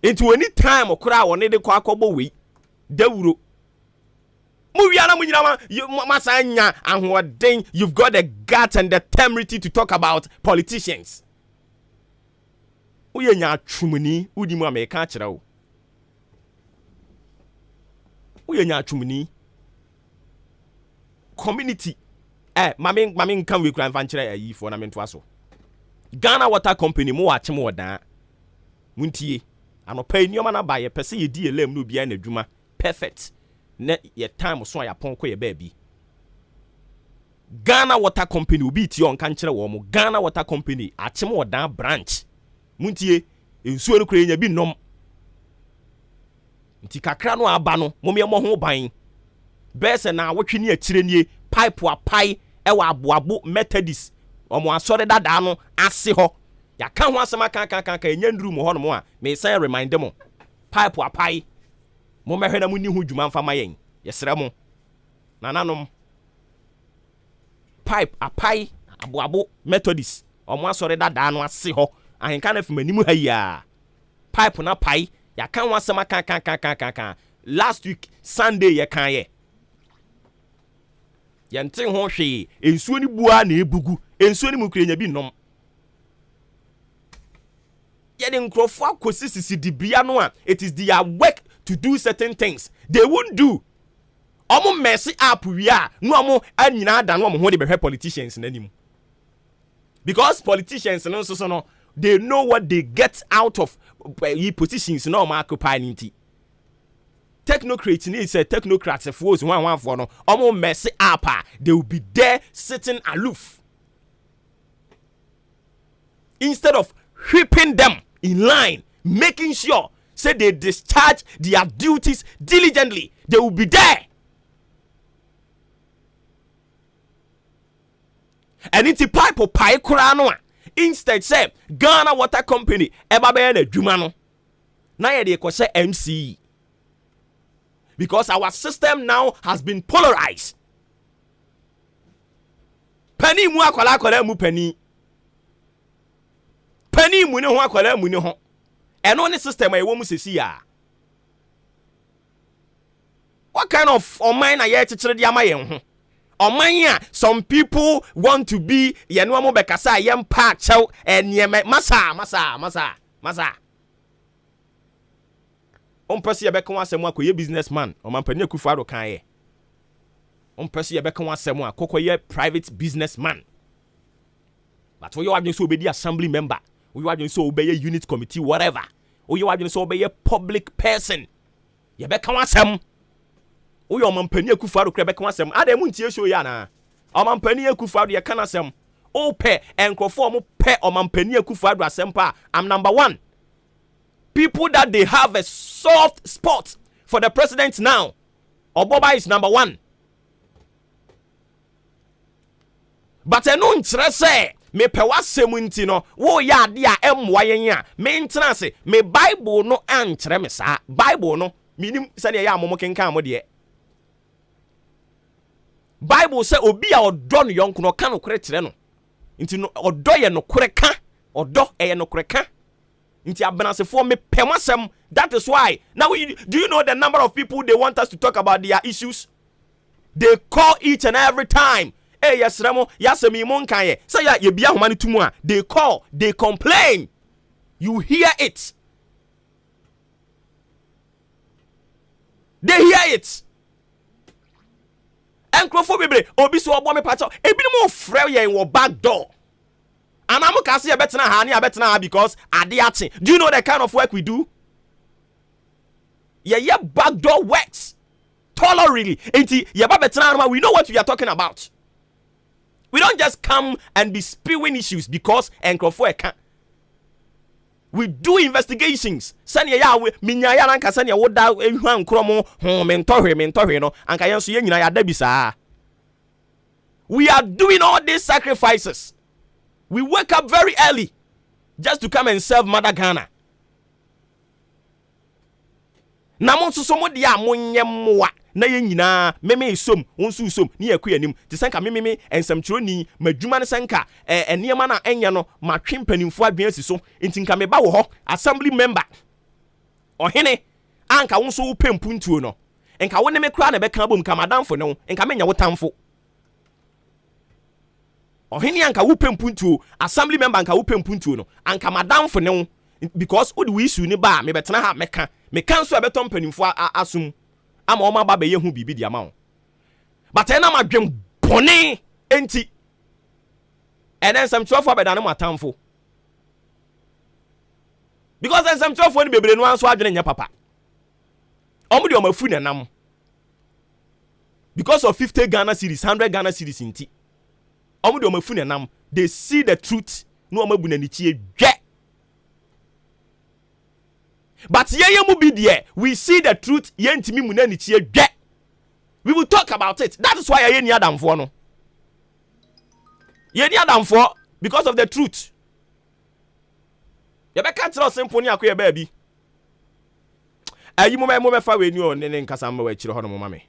Into any time okra won de kwa akobo we dawuro muwiana munyina you masanya ahoden. You've got the guts and the temerity to talk about politicians. Uye nya twumuni udi mu America kira wo. Uye nya twumuni community mame kan we kura mfa nkira ayi fo na mento aso. Ghana Water Company mo wa chemo odan. Muntie anopa enioma na ba ye pese ye di elem no bia na adwuma perfect. Ne ye time so ya pon ko ye ba bi. Ghana Water Company obi ti on kan kire wo mo. Ghana Water Company achemo odan branch. Muntie ensuo no kura nya bi nom. Nti kakra no aba no mo me ho ban. Bese na wotwe ne akire nie pipe apai ewa aboabo Methodist omo asore dada no ase ho ya ka ho asema kan enya nduru mo ho no mo a me say remind them pipe apai mo mehwe na munni hu dwuma mfa mayen yesere mo nananom pipe apai aboabo Methodist omo asore dada no ase ho ahenka na fimanimu ha ya pipe na pai ya ka ho asema kan last week Sunday ye kan ye yente ho hwe ensuo ni bua na ebugu ensuo ni mukrenya bi nom yede nkrofo akosisisi dibia no a it is their work to do certain things they won't do omo mess up wi a no omo anyina ada no omo ho de behwe politicians nanim because politicians no so no they know what they get out of positions no omo occupy nti technocrats is a technocrats for one for no almost mess up. They will be there sitting aloof instead of whipping them in line, making sure say they discharge their duties diligently. They will be there. And it's a pipe or pie kurano. Instead, say Ghana Water Company eba be na dwuma no. Na ye de ko say MCE. Because our system now has been polarized. Penny mu akwala mu penny. Penny mu ne ho akwala mu ne ho. Eno ne system e wo mu sesi ya. What kind of oman na ye chichire de amayen ho? Oman a some people want to be ye no mo bekasa ye mpa chew enye masa. Person yebeka wasem akoye businessman o mampani akufado kan ye person yebeka wasem akokoye private businessman but we wadwen so obedi assembly member we wadwen so obeye unit committee whatever we wadwen so obeye public person yebeka wasem we o mampani akufado kra beka wasem ada mu ntie show ya na o mampani akufado ye kana asem o pe enkrofo mo pe o mampani akufado asempa am number 1. People that they have a soft spot for the president now. Obuoba is number 1. But I know say me pe wasem nti no wo ya de a emwa yen a me ntena se me Bible no ankyere me sa Bible no minim se ne ya amomo kenkan mo de Bible say obi a odo no yonko no ka no kore kire no nti no odo ye no kore ka odo ye no kore ka. That is why now do you know the number of people they want us to talk about their issues? They call each and every time. Hey, yes, Remo, yes, me monkaye. Say ya bia humani tumwa. They call, they complain. You hear it. They hear it. Encrophobia, obiso obo me pacho. Ebi mo frɛ ye in back door. And I'm going to say better because adiati. Do you know the kind of work we do? Yeah, backdoor works. Tolerantly. We know what we are talking about. We don't just come and be spewing issues because we do investigations. We are doing all these sacrifices. We wake up very early just to come and serve Mother Ghana. Namon susomo dia monyemwa na yenyina meme isom wonsu isom ni yakuyanim te sanka meme ensamchiro ni madwuma ne sanka enema na enya no matwe mpanimfo adwen asiso ntinka meba wo ho assembly member ohene anka wo so wo pempuntuo no enka wo ne me kra na be kan bom ka madamfo ne wo enka menya wo tamfo ohene anka wo pempuntuo assembly member anka wo pempuntuo no anka madamfo ne wo because wo de issue ni ba me betena ha meka so abeto mpanimfo asum ama o ma ba be ye hu bibi di ama wo but ena madwem bone enti enen sam twofo abeda ne matamfo because en sam twofo ni bebre no anso adwene nya papa omo de omafu na nam because of 50 Ghana cedis 100 Ghana cedis inti omo de omafu na nam they see the truth no omabu na nichie dwe but ye mu bi de we see the truth ye ntimi mu na nichie dwe we will talk about it. That is why ye ni adamfo no ye ni adamfo because of the truth ye be ka tell simple ni akoye ba bi ayi mo me fa we ni o ne nkasa ma wa kire ho no mo mame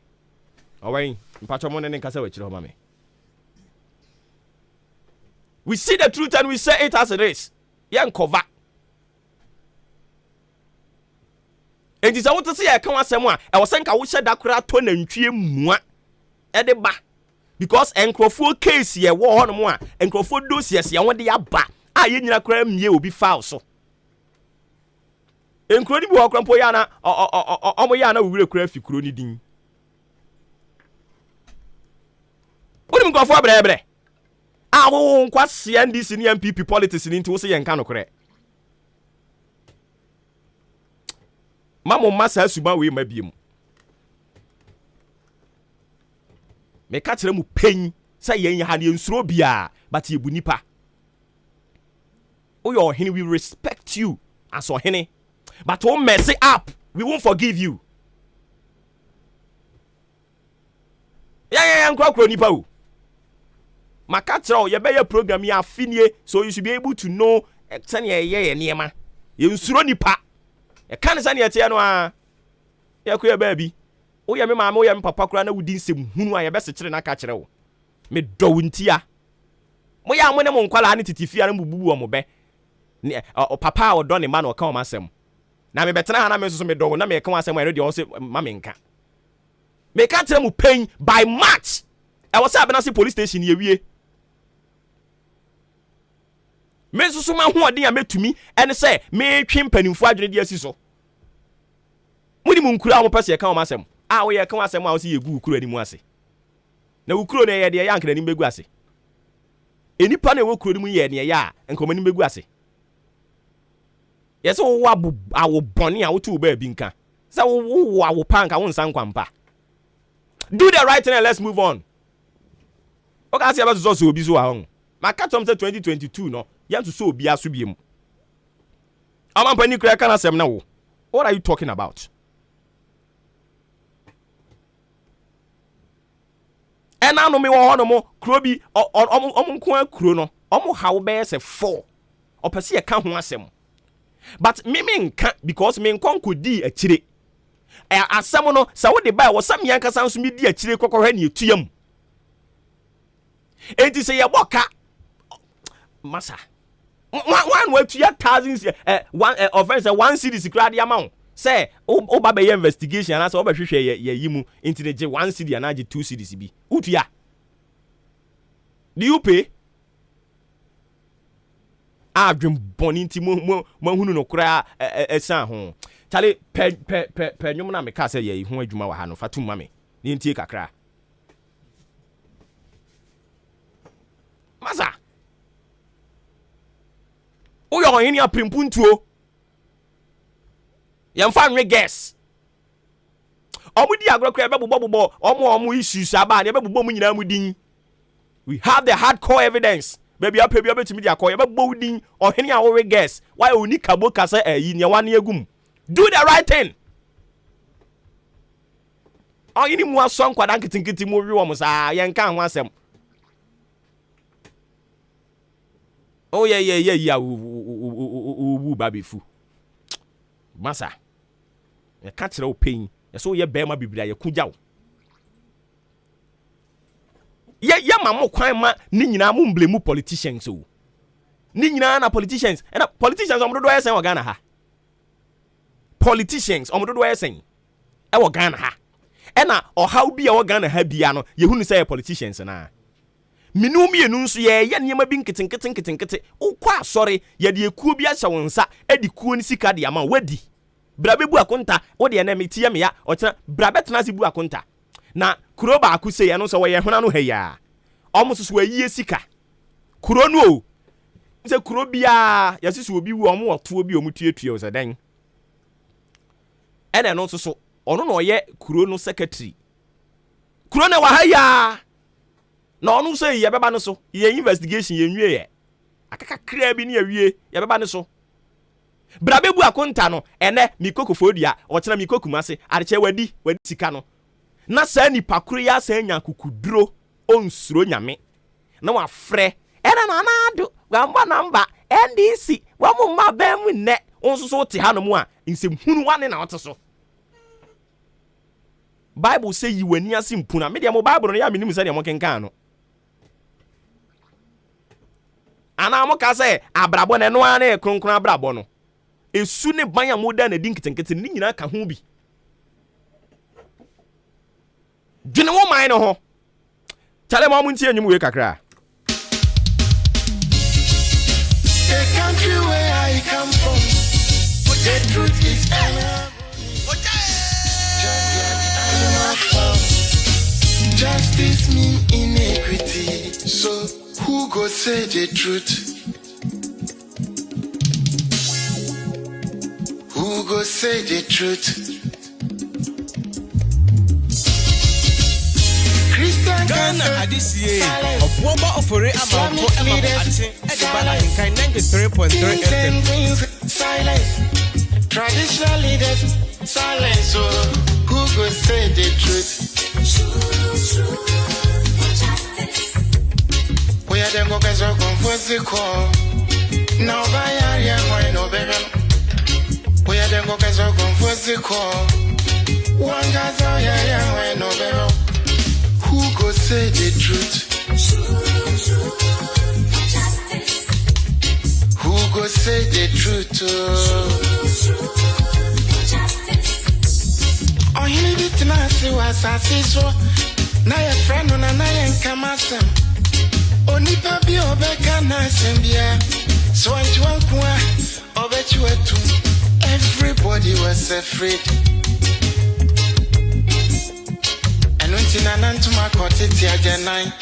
owen mpacho mo ne nkasa wa kire ho mame we see the truth and we say it as it is ye nkova enti sa wote se ye kan asem a e wo se nka wo hye da kora to nantwie mua e de ba because enkrofo case ye wo ho no mo a enkrofo dossiers ye won de ya ba a ye nyina kora mie obi file so enkro ni bi wo krampo ya na omo ya na wure kora fi kro ni din onim enkrofo bre a wo nkwa CNDC ni MPP politics ni nti wo se ye nka no kora mamo masa suba we mabiem me ka kire mu pen say yen ha ne nsuro bia but ye bunipa o your hene we respect you as ohene but o mess it up we won't forgive you ya nkwa nipa o maka kire o ye be ye program ya afinie so you should be able to know extend ye niema ye nsuro nipa e kan sa ne etie no a ya ko ya baabi wo ya me maame wo ya me papa kura na wudi nsem hunu a ye bese kire na ka kire wo me do wuntia mo ya mo ne mo nkwala ne titifia na bububu wo mo be ne papa o do ne ma na o ka o masem na me betena ha na me so me do na me ka asem a de o se ma me nka me ka kire mu pain by March e wo sa be na se police station ye wie me susu ma ho odin a metumi ene se me twe mpanimfo adwene de asi so mudi mu nkura mo pese ka o masem a wo ye ka asem a wo se ye gu ukuro animu ase na ukuro ne ye de ya nkra ni begu ase enipa na wo ukuro ni mu ye ne ya nkoma ni begu ase yes wo awo boni a wo tu ba bi nka se wo awo panka wo nsan kwampa do the right thing and let's move on okay asi aba so obi so ahon maka tom say 2022 no yan so obi aso biem amampani kura kana sem na wo what are you talking about ena no me wo hono mo kuro bi nko akuro no omo hawo be se 4 opese ye ka ho asem but me nka because me nkonko di akire asem no sa wo de ba wo sam yan kasa nso me di akire kokohwe ne etuam enti se ye boka masa one way to your thousands one offense 1 cedi secret amount say o ba be investigation and so o be hwehwe ye yimu into the 1 cedi and 2 cedis bi utua do you pay adwem boni nti mo hunu no kura esan ho chale pe nwom na me ka say ye ho adwuma wa ha no fatum ma me ni ntie kakra masa o yo hini aprimpuntuo yemfa nwe guess omudi agrokra be bobo omo issues aba ne be bobo mu nyina mu din we have the hardcore evidence baby up baby betimi dia call ye be bobo din o hini a wo guess why oni kabo kasa ayi ne wane agum do the right thing o hini mu aso nkwada nkitinkiti mu wi wo mo sa yenka ho asem oh yeah u babifu masa ya ka kire o pain ya so ye bema biblia ya kugyaw ya mamo kwan ma ni nyina mo mblemu politicians o ni nyina na politicians and politicians am do do yesen Ghana ha politicians omo do yesen e wo Ghana ha e na how bi e wo Ghana ha bia no ye hu ni say politicians na minu mienu nso ye niema bi nkete ukwa asori ye de ekuo bi ahye wonsa e de kuo ni sika de ama wadi brabe bu akonta wo de na metie me ya o tena brabe tena si bu akonta na kuro ba akuse ye no so wo ye hona no ha ya omo so ayie sika kuro no o nse kuro bia yasisu obi wu omo oto obi omutuetue o sedan ene no so ono no ye kuro no secretary kuro na wa ha ya na onu say ye beba no so ye investigation ye nwie ye akaka kra bi ne awie ye beba no so brabe bu akonta no ene mikokofodua o kira mikokumase areche wadi sika no na sa nipa kro ya sa nya kukuduro onsuro nyame na wa frɛ ena na anado gamba namba NDC wa mu mabam ne onso so te hanomu a nsem hunu wane na wote so Bible say yi wani ase mpuna me de mo Bible no ya menim say de mo kenkan no ana mo ka say abrabo ne no ana kronkron abrabo no esu ne ban ya moda na din kitenkete ni nyina ka ho bi dwene wo man no ho tale mo muntie anyum we kakra the country where I come from the truth is justice mean inequity. So who go say the truth? Who go say the truth? Christian Ghana Adisiye Obuoba Ofori Amanfo Maakye AHENKAN933 FM. Silence. Traditional leaders silence. So who go say the truth? We are the Gokas of Confusco. Now by area, why no better? We are the Gokas of Confusco. One guy's out here, why no better? Who go say the truth? Who go say the truth? Oh, he need it now, see what I see so. Na your friend on a AHENKAN933. Only papi obeka na sembia. So I want obet you too. Everybody was afraid. And when Tina Nantuma caught it again,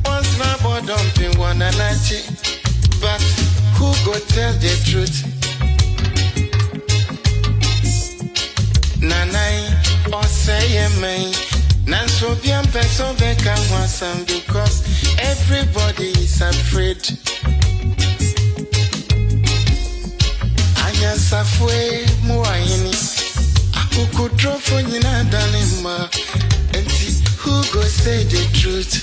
once my boy dumping one and but who go tell the truth? Nanai or say me. Nanso bien person beka wansam because everybody is afraid. Anya safwe muayini akukudro for nyina danima. Enti who go say the truth?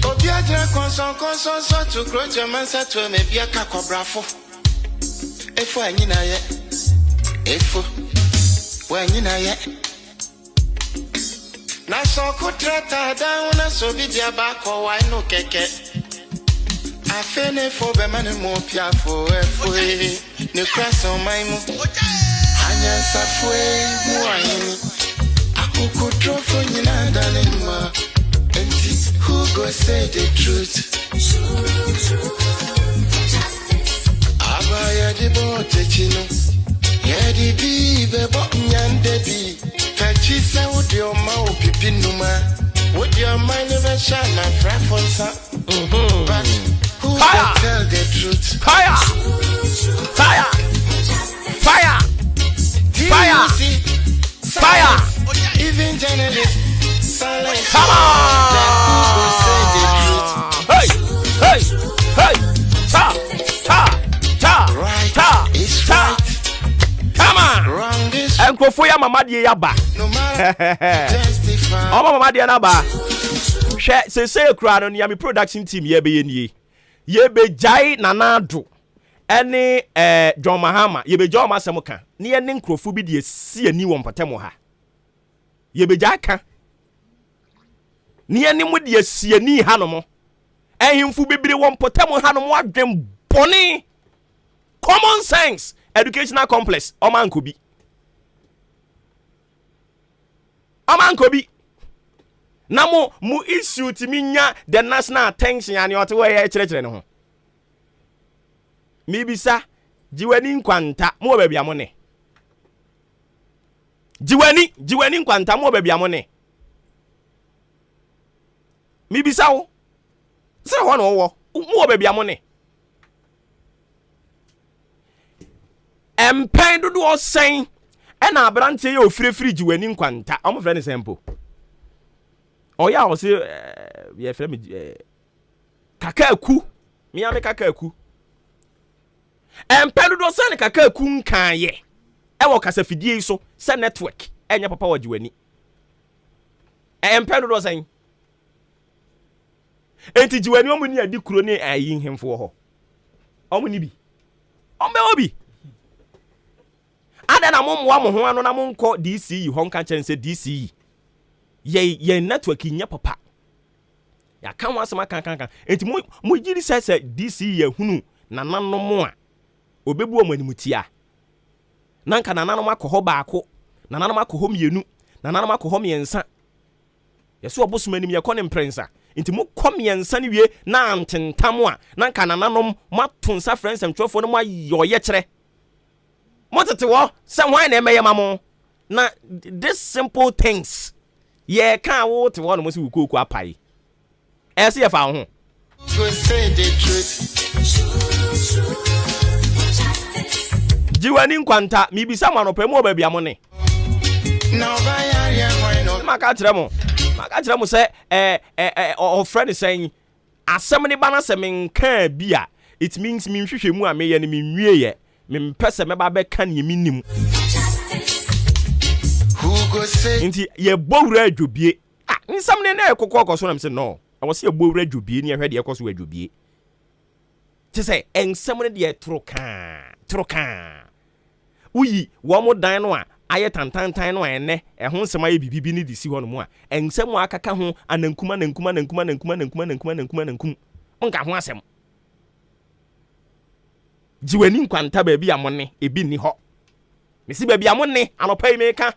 Obiaja konson so to grow jamansa to me bia kakobrafo. Efo anyina ye efo when you know yet. Na so kutrata down na so be dia back or why no keke. I fene for be man mo pia for efo ne cross on my mo. Anya safwe mo ayini. Akukutro for nyina danima. Enti who go say the truth? Abaya di bote chino. Yedi bi bebo nyande bi tachi sa odi o ma o pipi numa odi o ma never shine my frafonsa but who can tell the truth? Fire Even journalists silence. Come on. Who will say the truth? Hey ta Right is ta right. Come on. Wrong is Enkofo ya mama die ya ba. no matter testify. Oma mama die na ba. Hwe se kura no ya mi production team ye be ye nie. Ye be jai nanado. Ene John Mahama ye be John Masem ka. Ne ye ne nkrofo bi de si ani wo mpatemo ha. Ye be jai ka. Ne ye ne mu de si ani ha no mo. Ehimfu bibire wo mpatemo ha no mo adwem bone. common sense educational complex oman kobi na mo issue timinya the national attention and your way chere no ho mibisa jiwani nkwanta mo ba bia mo ne jiwani nkwanta mo ba bia mo ne mibisa wo se ho no wo mo ba bia mo ne empen dodo osen na abrante ye ofirefiri jiwani nkwanta omo frɛ ne sempo oya o se ye frɛ me kakaku mi ame kakaku empen dodo osen kakaku nkan ye wo kasafidie so se network enya papa wa jiwani empen dodo osen enti jiwani omo ni adi kuro ni ayi hemfo ho omo ni bi ombe obi ada na mo ho anu na mo nko DCE ho nka chen se DCE ye network nya papa ya kan wasema kan enti mo jiri se DCE ya hunu na nanom a obebu o manimutia na nka na nanom akọ ho baako na nanom akọ ho mienu na nanom akọ ho miensa yeso obosumanim ye kọ ne mprensa enti mo kọ miensa ne wie na antentam a na nka na nanom matonsa friends and twofo no mo ayoye kire motete wo se hwan na emeye mamo na this simple things ye kan wo te wo no mo se wukoku apai ese ye fa ho go say the truth jiwani nkwanta mibisa manope mo ba bia mo ne now by ya why no maka kire mo se o friend saying asem ne bana se menka bia it means me hwehwe mu a me ye ne me nwie ye me mpese me ba be kan ye minim who go say nti ye bowura adwobie nsam ne na ekokọ so na me se no I was ye bowura adwobie ne ye hwede ekoso adwobie te se ensam ne de troka uyi wo mo dan no a aye tantantan no ene ho nsam aye bibibi ne disi ho no mu a ensam akaka ho anankuma onka ho asem jiwani nkwanta ba bia monne ebi ni ho mesi ba bia monne anopai meka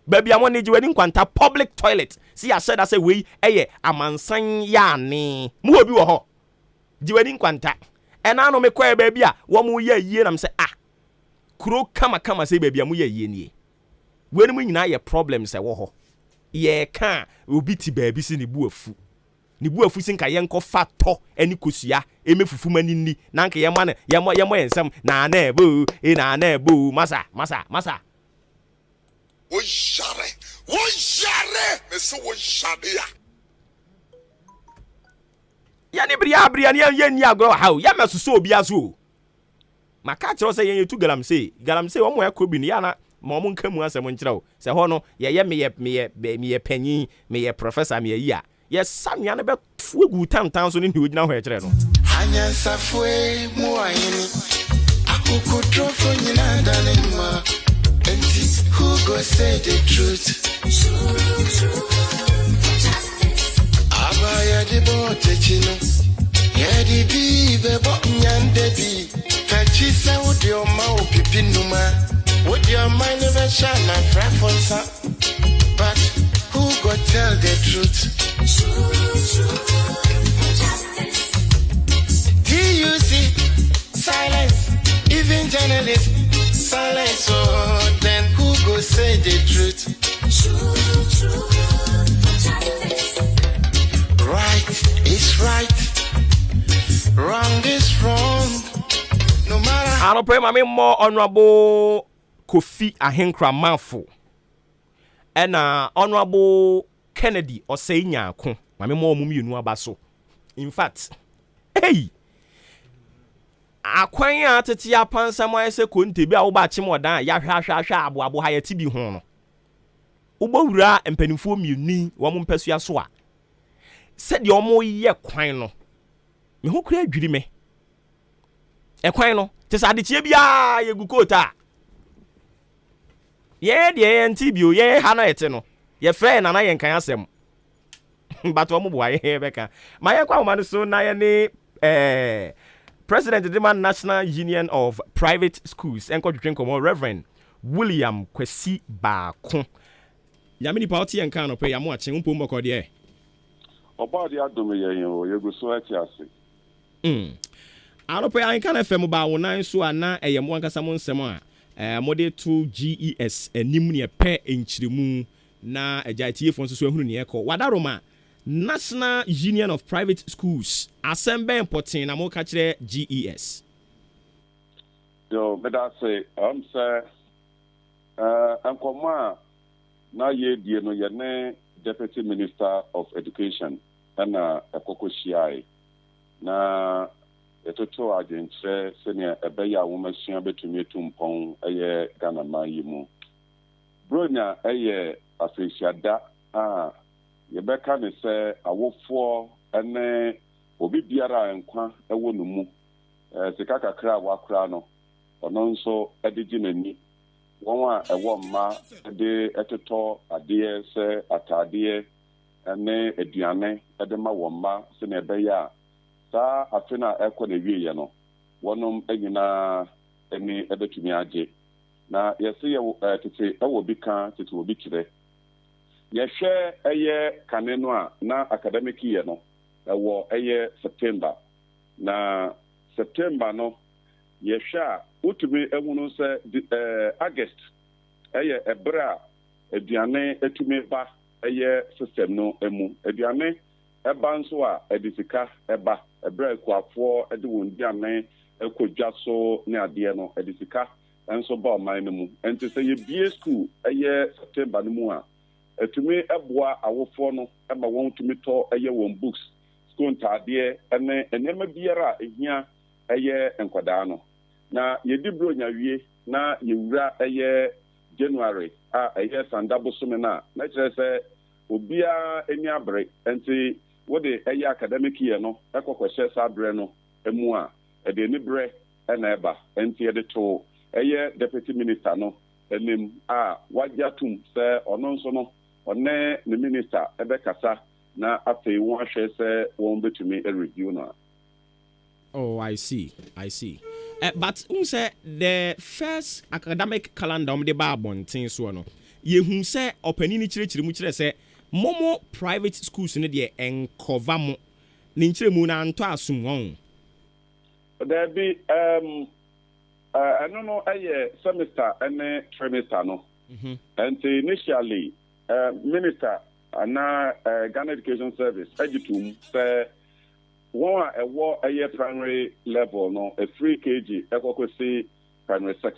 ba bia monne jiwani nkwanta public toilet si ya said say we amansan ya ne mu obi wo ho jiwani nkwanta ena no me kwa ba bia wo mu ye yie na me say kuro kama say ba bia mu ye yie nie wenu mu nyina ye problems e wo ho ye ka obi ti ba bi si ni buafu ni buafu sin ka ye nko fato ani kosua emefufu mani ni na nka ye ma na ye mo ensam na ebo masa wo share me so wo share ya ni bria ni ye ni agro hawo ya mesuso obi aso maka kiro se ye tu galamse wo mo yakobi ni ya na ma mo nka mu asem nkyerɛw se ho no ye me panyin me professor me yi a yes samia ne be fuegu tantan so ne ni ogina ho ekere no hanya safwe mu ayini akukutrofo nyina danima enti who go say the truth abaya di bote chino ye di bi be bo nyande bi kachi se wodi o ma opipi numa wodi o ma never shine na frafonsa but who go tell the truth TUC silence even journalists silence oh then who go say the truth right is right wrong is wrong no matter I don't pray my more honorable Kofi AHENKAN933 and honorable Kennedy or say nyako mame mo mumi enu abaso in fact hey akwan ya tete ya pansam ayese konte bi a wo ba chimodan ya hwa abo ha yati bi ho no ubowura empanimfo mienu wo mo mpasua so a se de omo ye kwan no me ho kura adwiri me ekwan no te sa de chie bia ye gukota ye de ye ntibio ye ha no ete no ye frɛ na ye nkan asɛm but wo mo bo aye beka ma ye kwa wo ma so na ye ne President of the National Union of Private Schools, Enko Twetwenkomo, Reverend William Kwesi Baako. Yamini party and can pay yamu achen umpo mboko de. Oba de adome yen o yegu so ati ase. Anope an kan FM ba wonan so ana eyemo ankasa mo nsem a mode to GES enim ne pe enchiremu na agyatie fon so ehunu ne ekọ. Wadaroma National Union of Private Schools asembe important na mo ka kire GES. Yo, beda say say ankoma na ye die no ye ne Deputy Minister of Education na ekoko shiai na etoto agentre senior ebeya womasua betumi tumpon eye Ghana mayi mu bronya eye afesiada yebeka ne se awofo ene obi biara enkwa ewo no mu sika kakra wakra no ono nso edigi nani won a ewo mma de etoto ade se atade ene aduane ede ma wo mma se na ebeya sa afina ekọ na wiye no wonom enyina eni ebetumi age na yesi ye tete ewo bi kan tete obi kire ye hwe eye kane no a na academic year no ewo eye September na September no ye hwe a utumi ehunu se August eye ebra aduane etumi ba eye system no emu aduane eba nso a edisika eba ebra kwafo ede wondiane ekodwa so ne ade no edisika enso ba man no mu enti se ye bie school eye September no mu a etumi eboa awofo no ema won tumi to eye won books school ntade ene enema biara ehia eye enkwada no na ye dibro nyawie na ye wura eye January eye sandabo so me na kire se obia eni abre enti what the academic year no ekwakwese sabre no emu a ede ni bre na eba enti ede to deputy minister no enim wajatum se ono nso no one ne minister ebe kasa na afei won ahwe se won betumi review no. Oh, I see. But say the first academic calendar the babon tin so no ye hu say opani ni chire mu chire say momo private schools ne de enkova mo ni chire mu na nto asum won there be I don't know semester and trimester no and initially minister na Ghana Education Service edutum say one a primary level no a 3 kg ekwokwesi primary 6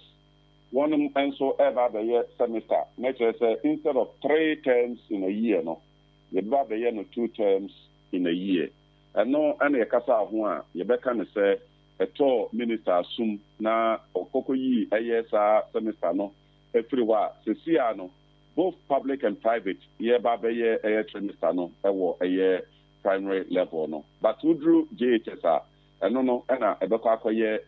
one also ever the year semester nature say instead of 3 terms in a year no you ba the year no 2 terms in a year and no any kasa ho a you be can say eto minister sum na okoko yi sa semester no everywhere sesia no both public and private ye ba be ye trimester no ewo primary level no but who drew JHS no na ebeko akoye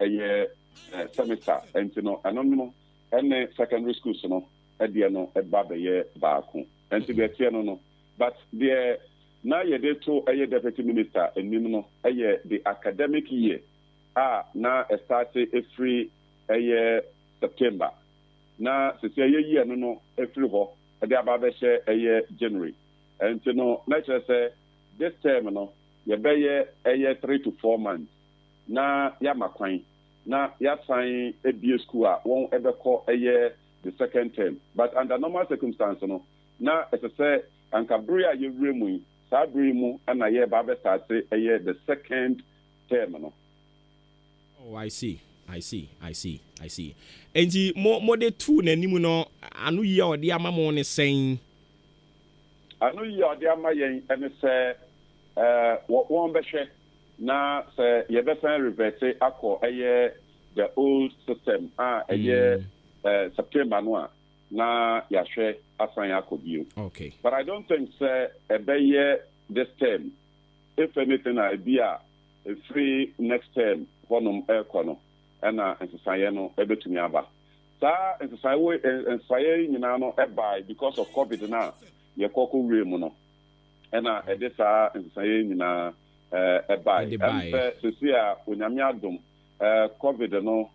semester enti no no ene secondary schools no ede no eba be ye baako enti be tie no but the na ye de to deputy minister enim no the academic year na start every September na se year no every ho ede aba be share January enti no na say this term no ye be ye 3 to 4 months na ya makwan na ya sign a BA school won ever call the second term but under normal circumstances no na as I say ankabria ye remu sa bremu na ye ba be start the second term no. Oh, I see. Enti mo de two na nimu no anu ye ode ama mo ne sen anu ye ode ama yen ene se won be hwe na se ye be san revert akọ the old system September no na ya hwe asan akọ bio. Okay, but I don't think say this term if anything I be a free next term bonum ekono na ensaye no ebetumi aba sa ensaye nyina no eba because of COVID na ye kokko wrem no na edesa ensaye nyina eba and sesia onyame adom COVID no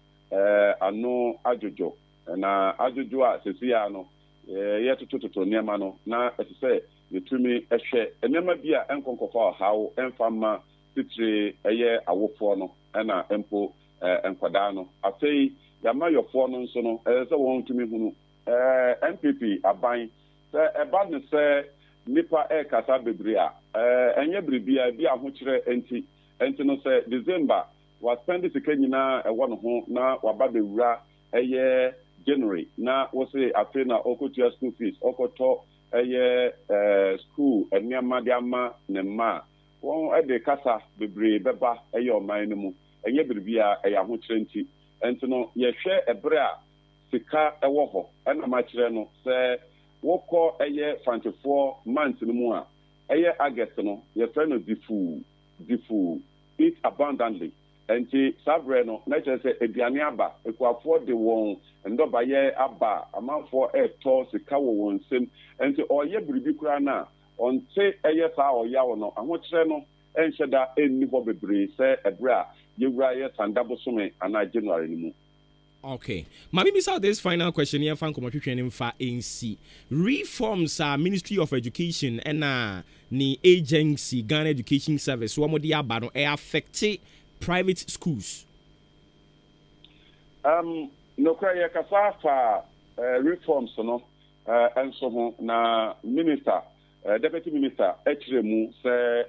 ano adwojo na adwojo a sesia no yetototo nneɛma no na ɛte sɛ yɛtumi ɛhwɛ nneɛma bi a ɛnkonkɔfa ɔhaw ɛmfa titire ɛyɛ awofoɔ no ɛna mpo nkwadaa no afei yɛama yɔfoɔ no nso no ɛsɛ wɔn tumi hunu NPP aban sɛ ɛba ne sɛ nipa ɛkasa bebree a ɛnyɛ biribia bi ahokyerɛ enti no sɛ December waspend sika nyinaa ɛwɔ no ho na waba bewura ɛyɛ January na wɔsɛ afei na ɔkɔtua school fees ɔkɔtɔ ɛyɛ school nneɛma de ama ne mma wɔn ɛde kasa bebree bɛba ɛyɛ ɔman no mu ɛnyɛ biribia ɛyɛ ahokyerɛ enti no yɛhwɛ ɛbrɛ a sika ɛwɔ hɔ ɛna makyerɛ no sɛ wokɔ ɛyɛ fantefoɔ month no mu a ɛyɛ August no yɛfrɛ no difu eat abundantly enti sabrɛ no na kyerɛ sɛ aduane aba ekuafoɔ de wɔn ndɔbayɛ aba amanfoɔ ɛtɔ sika wɔ wɔn nsam enti ɔyɛ biribi koraa na ɔnte ɛyɛ saa ɔyaw no ahokyerɛ no ɛnhyɛ da ɛnni hɔ bebree sɛ ɛbrɛ a yɛwura yɛ sanda bosome anaa January no mu. Okay. Maybe beside this final question here, fan communication for ANC reforms Ministry of Education and ni agency Ghana Education Service. What more dia ba no affect private schools? No kwaya kasa reforms no and so na minister deputy minister Echiremu say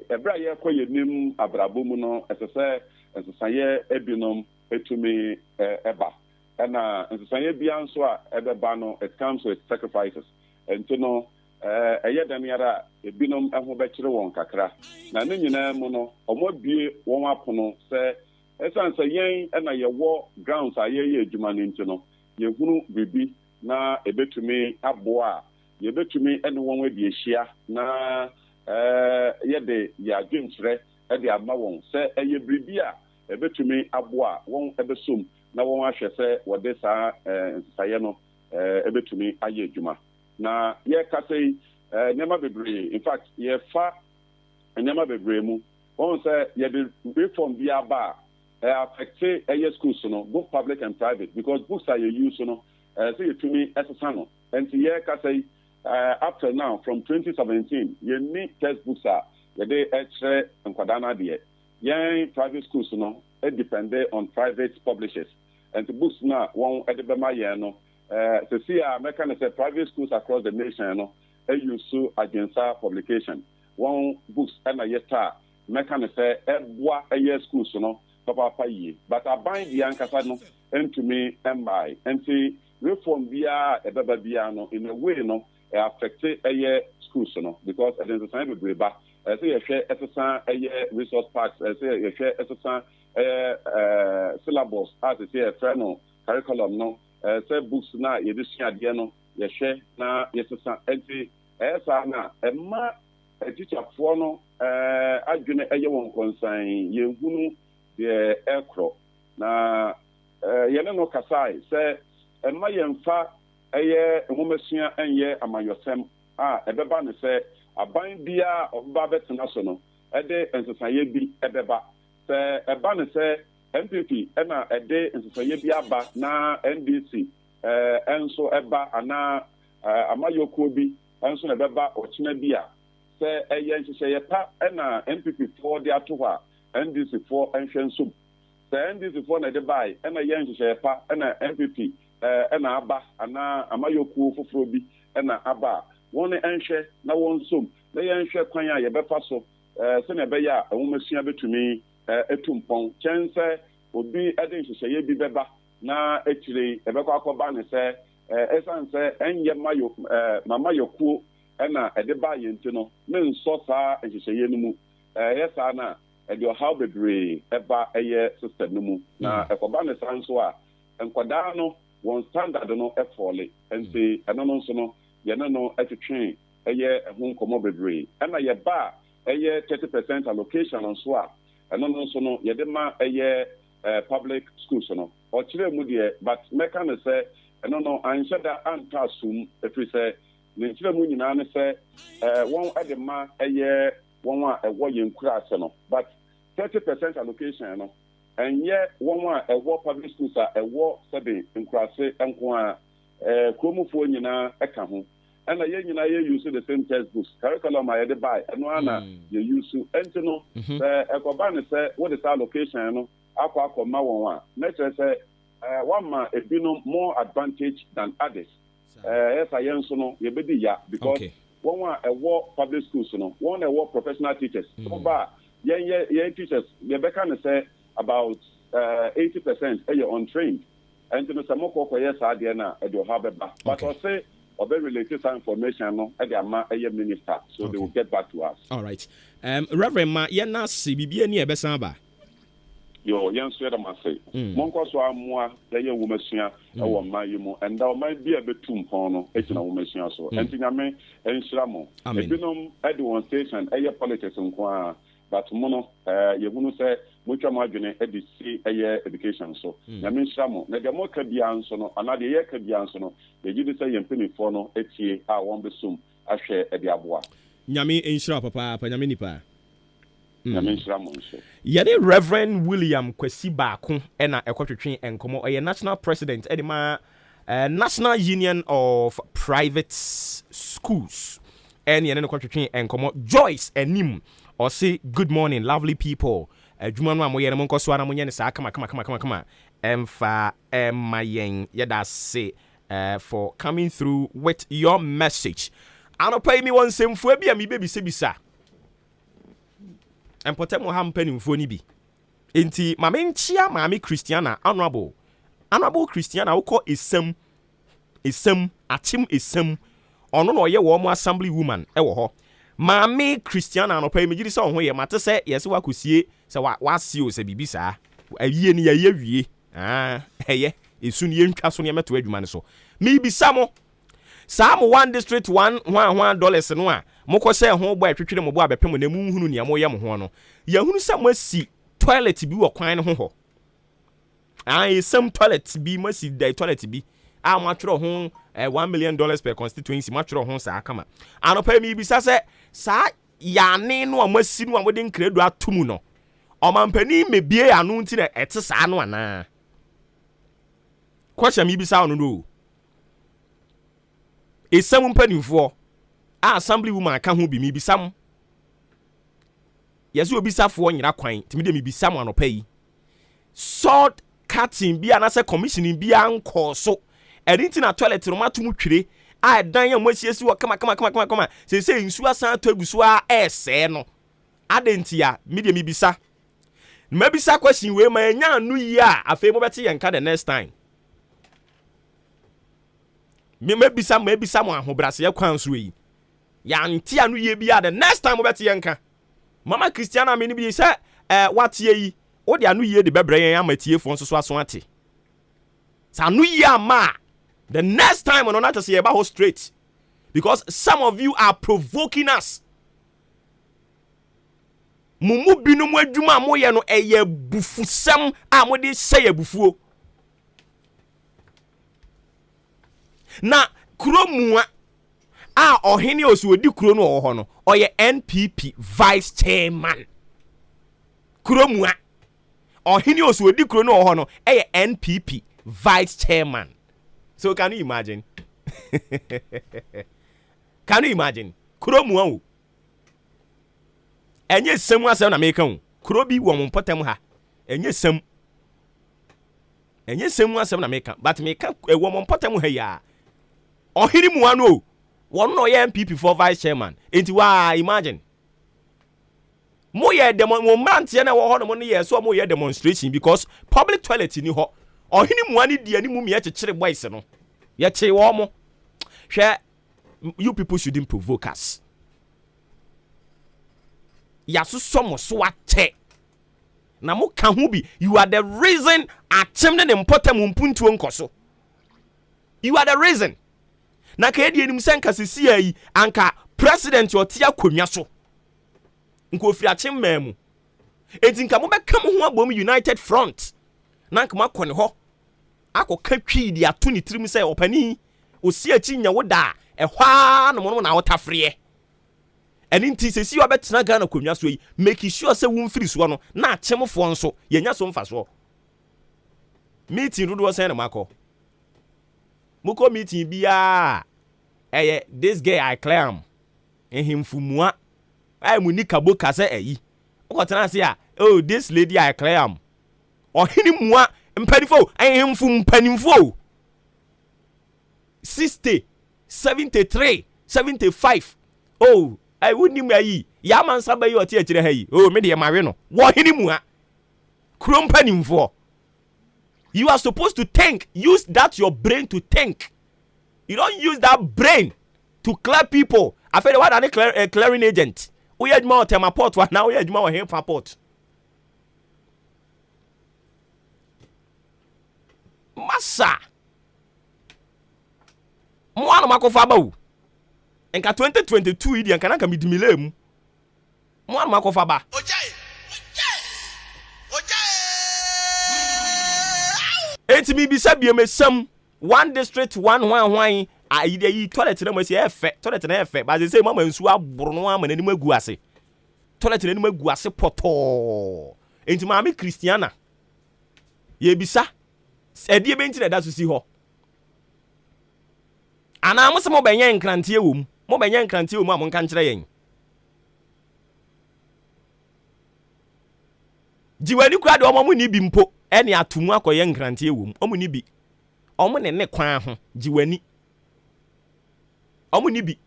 ebra ye koye nim abrabo mu no esese ensesaye ebinom etumi eba na ensesaye bia nso a ebeba no it comes with sacrifices enti no eye dan yara ebinom eho be kire won kakra na ne nyina mu no omodue won apono se esan se yen na yewo grounds a ye adwuma no enti no yehunu bibi na ebetumi aboa yebetumi ene won wadi ehia na yede ya dwemfrɛ de ama wɔn sɛ ɛyɛ biribi a ebetumi aboa wɔn ebesom na wɔn ahwɛ sɛ wɔde saa nsaye no ebetumi ayɛ adwuma na yɛ kasa yi nneɛma bebree in fact yɛ fa nneɛma bebree mu wɔn sɛ yɛde reform bi aba affect ɛyɛ schools no both public and private because books are used no sɛ yɛtumi ɛsesa no nti yɛ kasa yi up till now, from 2017, you need textbooks are the extra and Kwadana dear. Young private schools, it depended on private publishers. And the books now, one at the Bemayano, to see American private schools across the nation, use against our publication. One books and a yeta, Mechanism, a year schools, Papa ye. But I bind the Ankasano, and to me, and by, and see reform via a Babiano in a way, affected schools, because at the time of Breba, I say a share a resource parks, I say a share syllabus, as I say a friend curriculum, no, say books now, you just can't you share now, yes, as Anna, a ma a teacher for no, I do not a concern, you who the aircraft. Now, Yanano Kasai, say, and my young fa. Eye emomesia enye amayosem ebeba ne se aban bia oba betena ede ensesaye bi ebeba se eba ne se MPP na ede ensesaye bi aba na NDC enso eba ana amayoko bi enso na beba ochina bi a se eye ensesaye pa na MPP for de ato ha NDC for enhwenso se NDC for na de bai na ye ensesaye pa na MPP ena aba ana amayoku foforo bi ena aba won enhwe na won som na ye enhwe kwan a ye befa so se na be ya enwomasua betumi etumpon chense obi ede nhyehyeye bi beba na ekire ebekọ akọba ne se esanse enye mama yoku ena ede ba ye ntino me nso saa nhyehyeye no mu yesa na ede how bebre eba eye system no mu na ekoba ne sanso a enkwada no one standard no effort and say no so no etwetwe eye ho komo bebre na ye ba eye 30% allocation on so no so no ye de ma eye public schools no o kire mu de but meka no say no answer that antasum efri say ne kire mu nyina ne say won ade ma eye won a ewo ye nkura ase no but 30% allocation no and yet one a war public schools are a war sabi in Krase and Kwa Kromofo nyina eka ho and a nyina use the same textbooks curriculum I had buy and one you use to enter no ekobane say what is allocation no akwa ma won let's say one man a bit more advantage than others yes I am so no ye be ya because one a war public schools no one a war professional teachers so ba yeah teachers ye be can say about 80% are untrained and to some more yes I na e do have but I say or related some information no e dey ma e minister so they will get back to us. All right. Reverend ma ye na se bibia ni e be san ba yo yen so da ma say monko so amoa ye womasua e wo man yi mu and da man bia betum pon no e tina womasua so entinyame enhira mo ebinom e dey on station e politics nko a but mono ye hunu say mucha madwene e dey see e education so nyame enhira mo na de mo ka bia nso no ana de ye ka bia nso no ye gidi say yempinifo no etie a won besum ahwe e de aboa nyame enhira papa nyame nipa Yade Reverend William Kwesi Baako ena ekotwetwe enkomo oye national president edema National Union of Private Schools and yene ekotwetwe enkomo Joyce Enim or say good morning lovely people adwuma no amoye ne monko so ana monye ne saa kama emfa emayen yeda say for coming through with your message anopai mi won semfo bia mi bebi sebisa Empotemo ha mpanimfo ni bi. Enti mame nchia mame Christiana honorable Christiana woko esem achim esem ono no ye wo mo assembly woman e wo ho. Mame Christiana no pa imegiri se ho ye mate se yesi wakosie se wase o se bibisa. Awie ni ye wie. Eye esu ni yentwa so ne meto adwuma ne so. Me bisa mo Sam 1 district $1 no a moko say ho boy twetwere mo bo abepem na mu hunu ne mo ye mo ho no ya hunu sa mo si toilet bi wo kwan ne ho some toilet bi mo si the toilet bi a mo atwere ho $1 million per constituency mo atwere ho sa akama anopa mi bi sa ya ne no mo si no mo de nkredu atumu no o mampani mebie anu nti na ete sa no ana kwasha mi bi sa no no esam mpanimfo assembly woman ka ho bi mi bisam yeso obisafo nyira kwan timi de mi bisam anopa yi sword cutting bi anase commissioning bi anko so edinti na toilet no matum twire a dan ya mwasiesi wo kama se nsu asan to agusu a ese no adenti ya mi de mi bisa mabisa question we ma nya anu yi a afei mo beti yenka the next time mabisa mo ahobrase ya kwan so yi ya nti anu ye bia the next time obeti yenka mama Christiana me ni bi se watie yi wo de anu ye de bebre yen amatie fo nso so aso ate sa anu ye ama the next time on not to say about straight because some of you are provoking us mumu binu mu adwuma mo ye no eye bufusam a mo de say bufuo na kromua a ohene osuodi kro no ho no oye NPP vice chairman kromua ohene osuodi kro no ho no eye NPP vice chairman. So can you imagine? Can you imagine? Kromua o enye semu asem na meka o kro bi wo mpotem ha enye semu asem na meka but meka wo mpotem ha ya ohene mu anu one no ye MPP for vice chairman enti wa imagine mo ye demo mo mante na wo ho no mo ne ye so mo ye demonstration because public toilet ni ho ohene mu ani di ani mu me kekere boys no ye che wo mo hwe you people shouldn't provoke us ya so somo so ate na mo ka ho bi you are the reason atemne ne mpotam mpuntuo nkoso you are the reason na ka edi enim senka sisi ayi anka president otia konwa so nko ofiri achim mamu enti nka mo beka mo ho abom united front na nka makone ho akoka twi di ato ni tirim se opani osi achi nya woda ehwa no mo na wotafre ɛne nti sɛ si wabɛtena Ghana konwa so yi make sure sɛ wo mfiri so no na akyemfoɔ nso yɛnya so mfa so meeting dodoɔ sɛn na makɔ mukɔ meeting biaa ɛyɛ this guy I claim ehimfumua ai munika boka sɛ ɛyi wokɔtena ase a oh this lady I claim ɔhene mua mpanifo ehimfu mpanifo 60 73 75 oh I wouldn't even ayi yaman saba yi ɔte akyire ha yi oh me de mawe no wɔhene mua krompanifo. You are supposed to think. Use that your brain to think. You don't use that brain to clear people. I feel what are a clearing agent? We had more tema port now. We had more him for port. Massa. Mwana makofaba. Enka 2022 idi ankana ka midimilem. Mwana makofaba. Enti mi bisa bi emesam one district one hwan ayi toilet na mo si efe toilet na efe ba say mama nsu aboro no ama nanim agu ase toilet na nanim agu ase poto enti maami Christiana ye bisa edie be enti na da so si ho ana mo se mo benye nkrante ewom mo benye nkrante ewom a mo nka nkire yen jiwani kura de omo ni bi mpo eni atumu akoye nkrante ewom omu ni bi omu ne kwan ho jiwani omu ni bi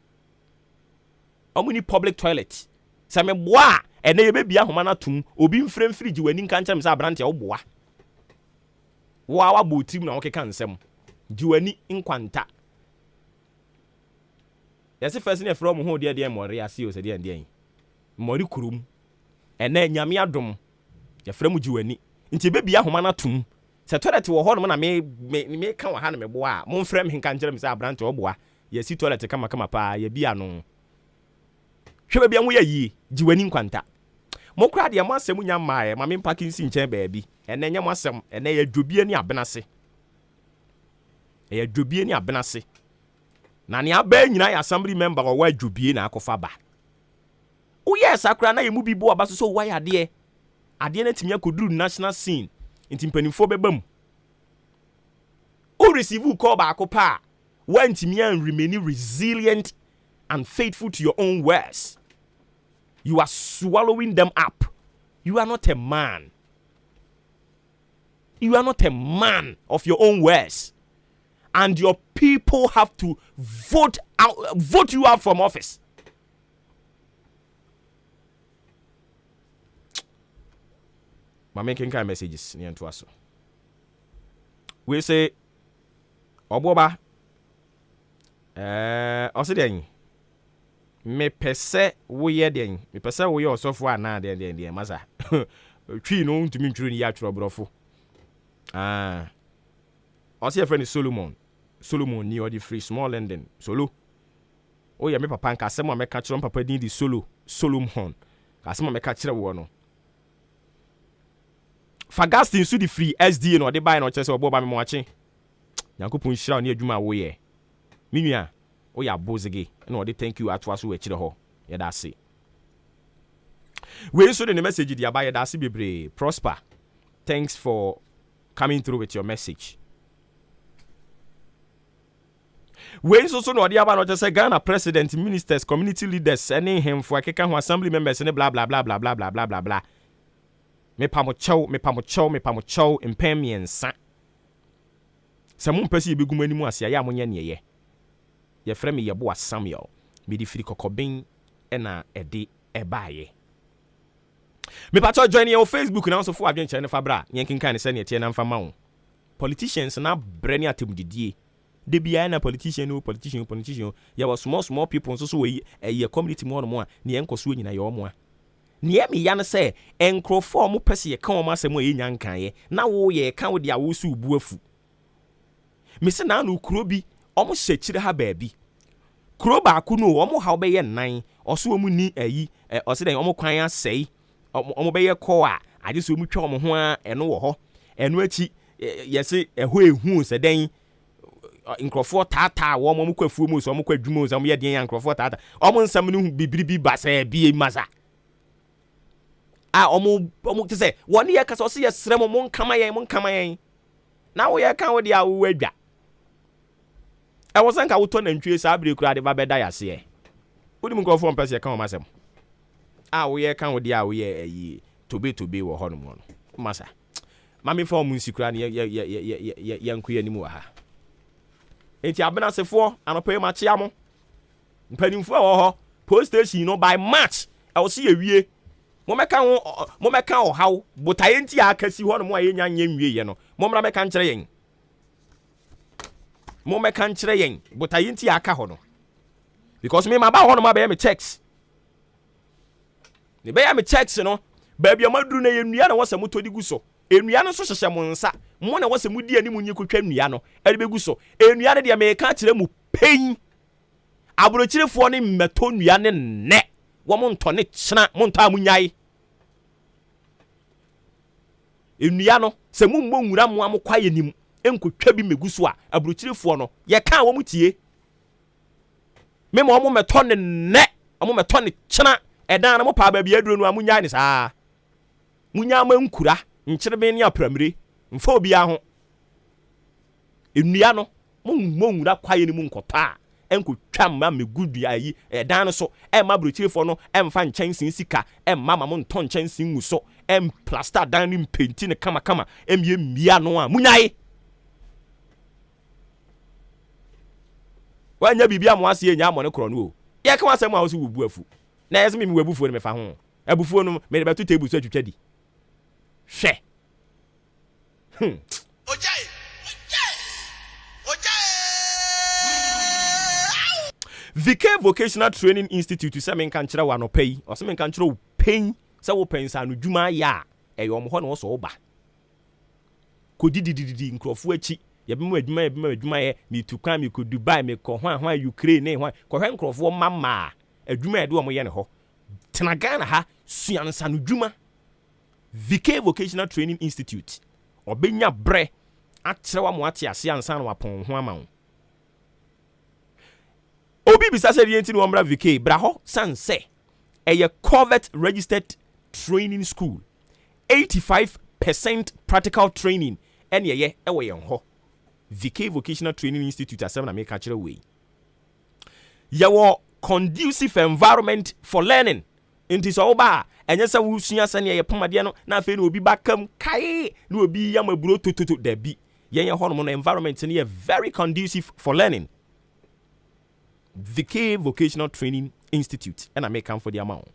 omu ni public toilet se me boa ene ye bebia homa na tum obi mfremfiri jiwani nka nkyem se abrante wo boa wa botim na wokeka nsem jiwani nkwanta yesi first ne from ho de mori ase o se de mori kurum ene nyame adom ya fremu jiwani nti bebi ahoma na tum se toilet wo ho no na me ka wa ha na me boa mo mfrem hinka nkyerem se abrante wo boa ya si toilet kama pa ya bia no hwe bebi anwo ya yi jiwani nkwanta mo kra de mo asem nya maaye ma me mpaki nsi nkyɛn baabi ene nya mo asem ene ya dwobie ni abenase ya dwobie ni abenase na ne aba nyina ya assembly member wa dwobie na akofa ba o yes akra na ye mu bibo aba so wa ya de ade na timia koduru national scene nti mpanimfo bebam o receive call ba akopa when timia remain resilient and faithful to your own words. You are swallowing them up. You are not a man. You are not a man of your own words. And your people have to vote you out from office. I'm making kind of messages near to us. We say, Obuoba, also then, me pese we den, me pese we also for na den masa. Twi no to me tru ni ya tro brofo. Also your friend is Solomon ni or the free small London. Solo. Oh yeah, me papa nka asem me ka kire papa din di Solomon. Ka asem me ka kire wo no. Fagastin su di free SDA no de buy no chese Obuoba me mo ache. Yankopon hira ne adwuma wo ye. Minua o ya bozege na o de thank you atwa so we kire ho. Ye da se. We so the message di aba ye da se bebre. Prosper. Thanks for coming through with your message. We so no de aba no chese Ghana president, ministers, community leaders, any him for akeka ho assembly members ne blah blah blah blah blah blah blah blah blah. Me pamo chow impemiensa. Se mo mpesi ebegum animu ase ya monye ne ye. Ye frɛ me yebo Samuel. Me di firi kokobin na ede ebaye. Me pacho join ye on Facebook na so for adwen channel fa bra. Yen kinkan ne se ne tie na mfa ma wo. Politicians na brani atemdidie. De bia na politician. Ye was small people so we ye community mo no mo a ne yen koso nyina ye omo a. Niye mi ya no se enkrofo mo pese ye ka o masem o ye nyankan ye na wo ye ka wo de awosu ubu afu me se na no kuro bi o mo hyekire ha baabi kuro ba ku no o mo ha obeye nan oso o mu ni ayi o se den o mo kwan asei o mo beye ko a ade so o mu twa o mo ho a eno wo ho eno achi ye se eho ehu se den nkrofo tata wo mo kwafu mu so mo kwadwuma so mo ye den ya nkrofo tata omo nsam no bibiri ba sa bi maza omo te say woni ye kasa o se ye sere mo nkama yen na wo ye kan wo dia wo adwa e wo sanka wo to na ntwe sa abire kura de ba beda ya se wodi mo nkrofo mpese ye kan o masem wo ye kan wo dia wo ye ayi tobe wo ho no mo no masa mami fa mu nsikura ne ye nkuya ni mu wa ha enti abena sefo anope ma chia mo mpanimfo wo ho post station no by March I will see ye wie mo meka ho haw botaye nti akasi ho no mo aye nya nwie ye no mo mra meka nkire yen botaye nti aka ho no because me ma ba ho no ma be me checks ne be ya me checks no ba bia maduru na ye nnua na wo se motodi gu so ennua no so hyehye mo nsa mo na wo se mudi ani mu nyi kotwa nnua no e be gu so ennua ne de me ka kire mu pen abrochirefo ne mmeto nnua ne ne wo mo nto ne kyena mo nto amunyai ennua no se mu mmɔ nwura mo amokwaye nim enkotwa bi megu so a abrochirefo no ye ka wo mutie me mo mo meto ne ne mo meto ne kyena edan na mo pa ba bia aduro no amunyai ne saa munya ma nkura nkyerebe ne apramire mfa obi aho ennua no mo nwura kwaye ni mu nkota enkotwa ma megudua yi edan no so ma brochirefo no emfa nkyensin sika ma mo nton nkyensin ngu so plaster dan ni mpenti ne kama emie mia no a munyai wanya bibia mo ase enya mo ne kro no o ye ka wasem a wo so wubu afu na yesi me wabufuo ne me fa ho abufuo no me beto table so atwitwa di hwe Ojai. VK Vocational Training Institute se men kan kire wa no pay o se men kan kire pen se wo pen sa no dwuma ya eyom ho no so ba kodidididi nkrofo achi ye be mu adwuma ye mi tukwan mi ko Dubai mi ko hwan Ukraine hwan ko hwan nkrofo mama adwuma de o mo ye ne ho tena Ghana ha suansa no dwuma VK Vocational Training Institute obenya bre akire wa mo ate ase ansa no wapon ho ama wo obi bisa se die ntini womra VK bra ho sanse eye covet registered training school 85% practical training ene ye ewo yen ho VK Vocational Training Institute asem na make akire we yawo conducive environment for learning inti so ba enye se wo sua se ne ye pomade no na afi na obi bakam kai na obi yamaburo tototo da bi yen ho no environment ne ye very conducive for learning VK Vocational Training Institute and I make come for the amount.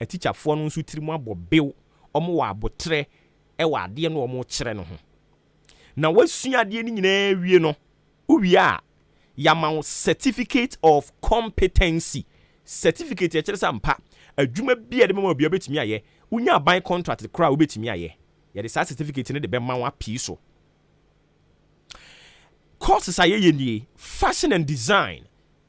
A teacher for no su trimu abobew omo wa abotre e wa ade no omo kire no ho. Na wasua ade ni nyina wie no, uwie a yama certificate of competency. Certificate e kire sampa adwuma bia de mama bia betimi aye. Unya aban contract kra obetimi aye. Ye de certificate ne de be ma wa pi so. Courses aye nie fashion and design.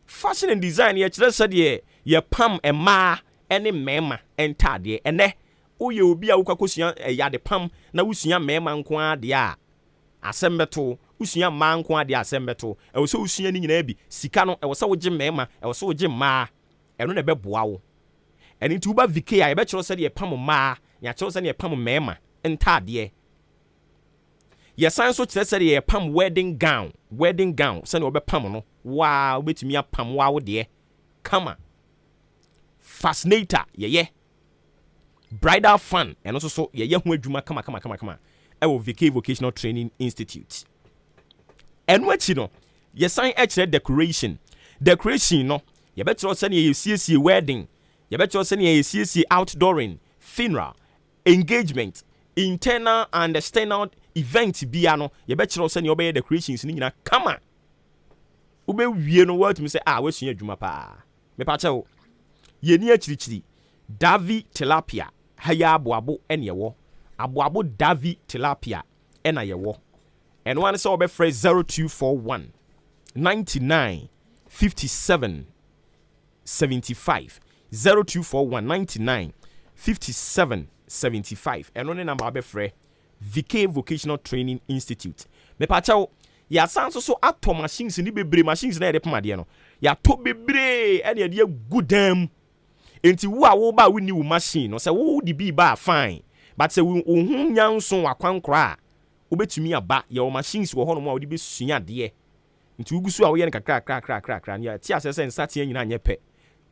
Fashion and design ye kire said ye pam ema ene mema entade ene uye obi a wukakosua ya de pam na wusua mema nko ade a asembeto usua ma nko ade asembeto e wo so usua ni nyina bi sika no e wo so woje mema e wo so woje ma eno na beboa wo eni ti uba VK a ye be kire said ye pam ma ya kire said ye pam mema entade ye san so kire said ye pam wedding gown said wo be pam no wow betimi apam wow de kama fascinator ye bridal fun and also so ye ho adwuma kama e wo VK Vocational Training Institute eno achi no ye sign decoration no ye betro se ne ye siesie wedding ye betro se ne ye siesie outdooring funeral engagement internal and external event bia no ye betro se ne obey decorations ni nyina kama ube wie no what me say wasua adwuma pa me pa che wo ye ni achirichiri Davi tilapia haya aboabo ene yewo aboabo Davi tilapia ena yewo eno one say obefre 0241 99 57 75 0241 99 57 75 eno ne number obefre VK Vocational Training Institute me pa che wo ya san so ato machines ni bebre machines na yede pama de no ya to bebre ene de agu dam enti wo a wo ba wo ni wo machine no se wo di bi ba fine but se wo hu nyanso akwankora wo betumi aba ya wo machines wo hono mo a wo di besua de nti ugusu a wo ye ne kakra ne ya ti asese nsate nyina anye pe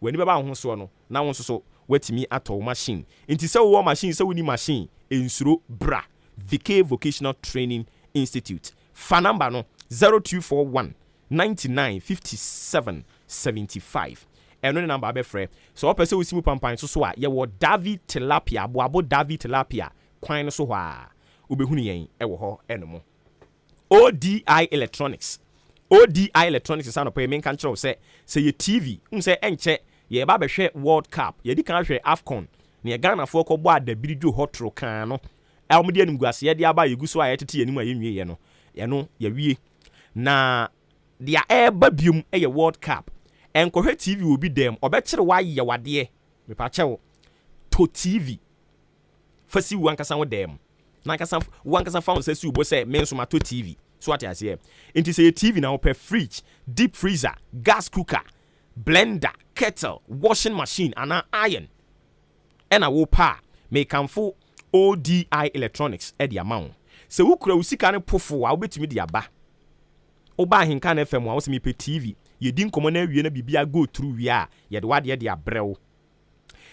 wani baba ho so no na wo so wetimi ato machine nti se wo machine se wo ni machine ensuro bra VK Vocational Training Institute fa number no 0241 9957 75 eno ne number abefre so opese wo simu pampan so a ye wo David Tilapia abo David Tilapia kwan no so ho a obehunu yen e wo ho eno ODI Electronics sa no pe men kan kire se ye TV se enche ye ba behwe World Cup ye di kan hwe AFCON ne ye Ghana fo ko bo adabiridu hotro kan no elmudi anim guase ye di aba ye guso a ye tete anim a ye nwie ye no ye wie na dia eba bium ye World Cup enkohwe TV obi dem obekire wa ye wade me pa chewo to TV fasi wankasa wo dem na kasa wankasa fa se si ubo se menso ma to TV so what as here into say TV na open fridge deep freezer gas cooker blender kettle washing machine and an iron and a wo pa make amfo ODI Electronics e di amount se wo kura usika ne pofo a obetimi di aba oba AHENKAN FM a wo se me pe TV ye di nkomo na awie na bibia go through wi a ye de wade de abrew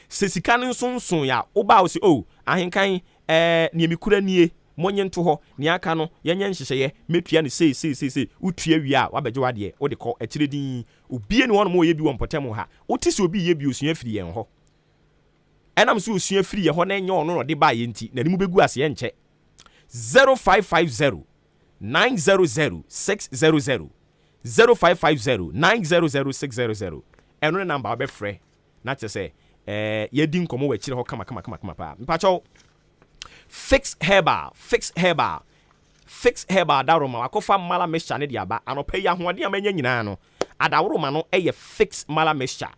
se sika ne nsonson ya oba wo se AHENKAN ne mi kura nie monye nto ho ne aka no yenye nhyehyeye metua ne sei utua wi a wabeje wade wo de ko akire din obie ne wono mo ye bi won potem ha wote se obi ye bi osua firi yen ho enam so osua firi ye ho na enye ono no de ba ye nti na nimu begu ase ye nche 0550 900 600 0550 900 600 eno ne number obefre na che se ye di nkomo wa kire ho kama pa mpacho Fix herbal daroma wakofa mala mixture ne dia ba anopa ya hoade amanya nyina no adaworoma no eye fix mala mixture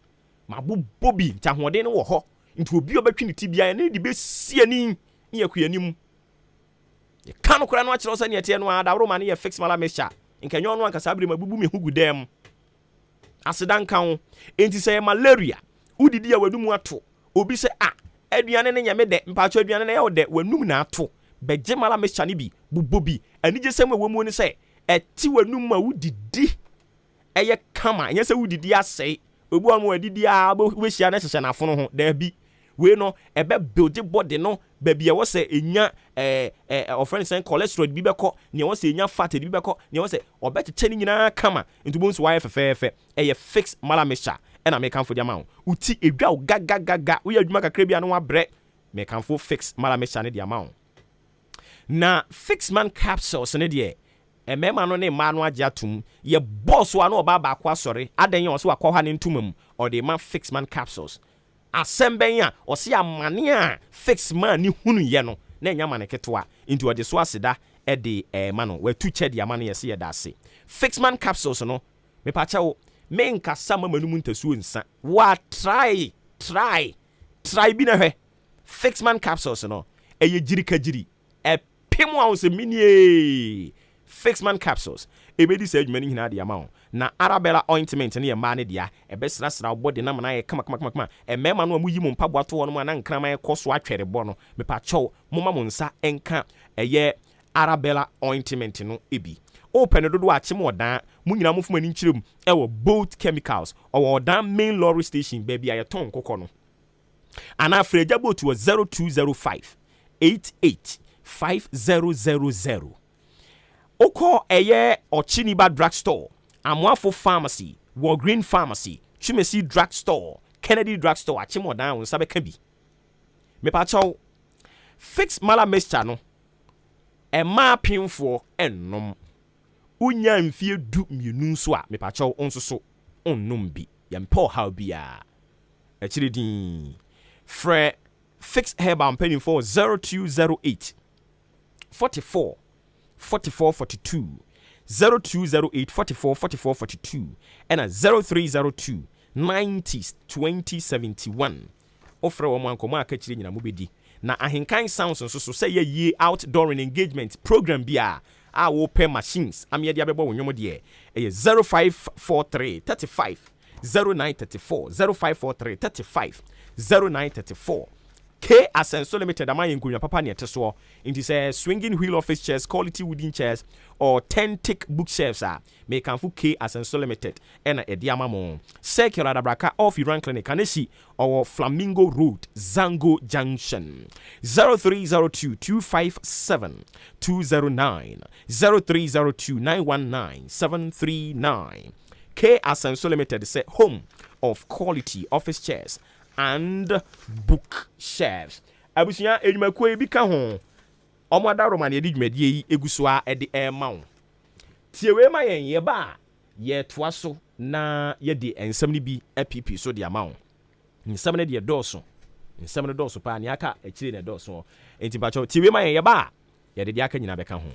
mabobobi nta hoade ne wo ho nti obi obetwi ne tibia ne di besie ani ye kuanim ye kanu kura no a kire so ne tie no adaworoma ne ye fix mala mixture nkanyo no ankasa bere mabubu me hugu dem asedan kan enti say malaria udidi ya wadumu ato obi se aduane ne nyame de mpacho aduane ne ye de wanum na ato beje mala mixture ne bi bubobi anije sem we mu ni se eti wanum ma wudidi eye kama nya se wudidi asei obi wa mu wadidi a we hia na hye na afono ho da bi we no ebe build body no ba bia wo se enya offering sen cholesterol bi beko ne wo se enya fat bi beko ne wo se obecheche ni nyina kama ntubo nso wa fefefe eye fix mala mixture ena me kanfo dia ma uti edwa o gaga we adwuma kakra bia no wa bre me kanfo fix mala mixture ne dia ma na fix man capsules ne de emema no ne ma no agye atum ye boss wa no oba ba akwa sore adan ye o se akwa ha ne ntumam o de ma fix man capsules asemben a o se amane a fix man ni hunu ye no na nya mane ketwa into de so aseda e de ma no wa tu che de amane ye se ye da ase fix man capsules no me pa che wo me nkasa ma manum ntasuo nsa wa try bi na hwe fix man capsules no e ye jiri e pemu a wo se minie fix man capsules ebedi say adwuma ni hina de ama na Arabella ointment ne ye ma ne dia ebesrasra body na mana ye kama mema no amuyi mu mpaboa to no na nkrama ye koso atwere bo no me pa chow moma mo nsa enka eye Arabella ointment no ebi open dodo a chim odan mu nyina mo fuma ni nchirem e wo both chemicals or odan main lorry station baby aye ton kokko no ana freja boat was 0205 88 5000 Oko eye Ochiniba drugstore, Amwafo pharmacy, Walgreen pharmacy, Chimesi drugstore, Kennedy drugstore, Achimoda on Sabekabi. Me pacho fix mala mixture no. E ma pinfo ennom. Unya mfie du mienu so a me pacho onso so onnom bi. Yempo how bia. E chiri din. Fre fix herbal penny for 0208 44 42 0208 44 42 and a 0302 90 2071 offer wo man komo akachiri nyina mobedi na AHENKAN sounds so say ye outdooring engagement program bia a wo pay machines am ye dia bebo wonwom de 0543 35 0934 0543 35 0934 K Asenso Limited am yenkunya papa ne teso into say swinging wheel office chairs, quality wooden chairs or 10 tick bookshelves may can fu K Asenso Limited and ediamamo circular dabraka off Iran Clinic Kanesi or Flamingo Road Zango Junction 0302 257 209 0302 919 739 K Asenso Limited say home of quality office chairs and bookshelves. Abusia edwumakwo e bi ka ho. Omo adaro ma ne edwumadie yi egusua e de e ma wo. Tie we ma yen ye ba ye toa so na ye de ensam ni bi app so de ama wo. Nsam ne de dɔɔso. Nsam ne dɔɔso pa ne aka akire ne dɔɔso. Enti ba cho tie we ma yen ye ba ye de aka nyina bɛka ho.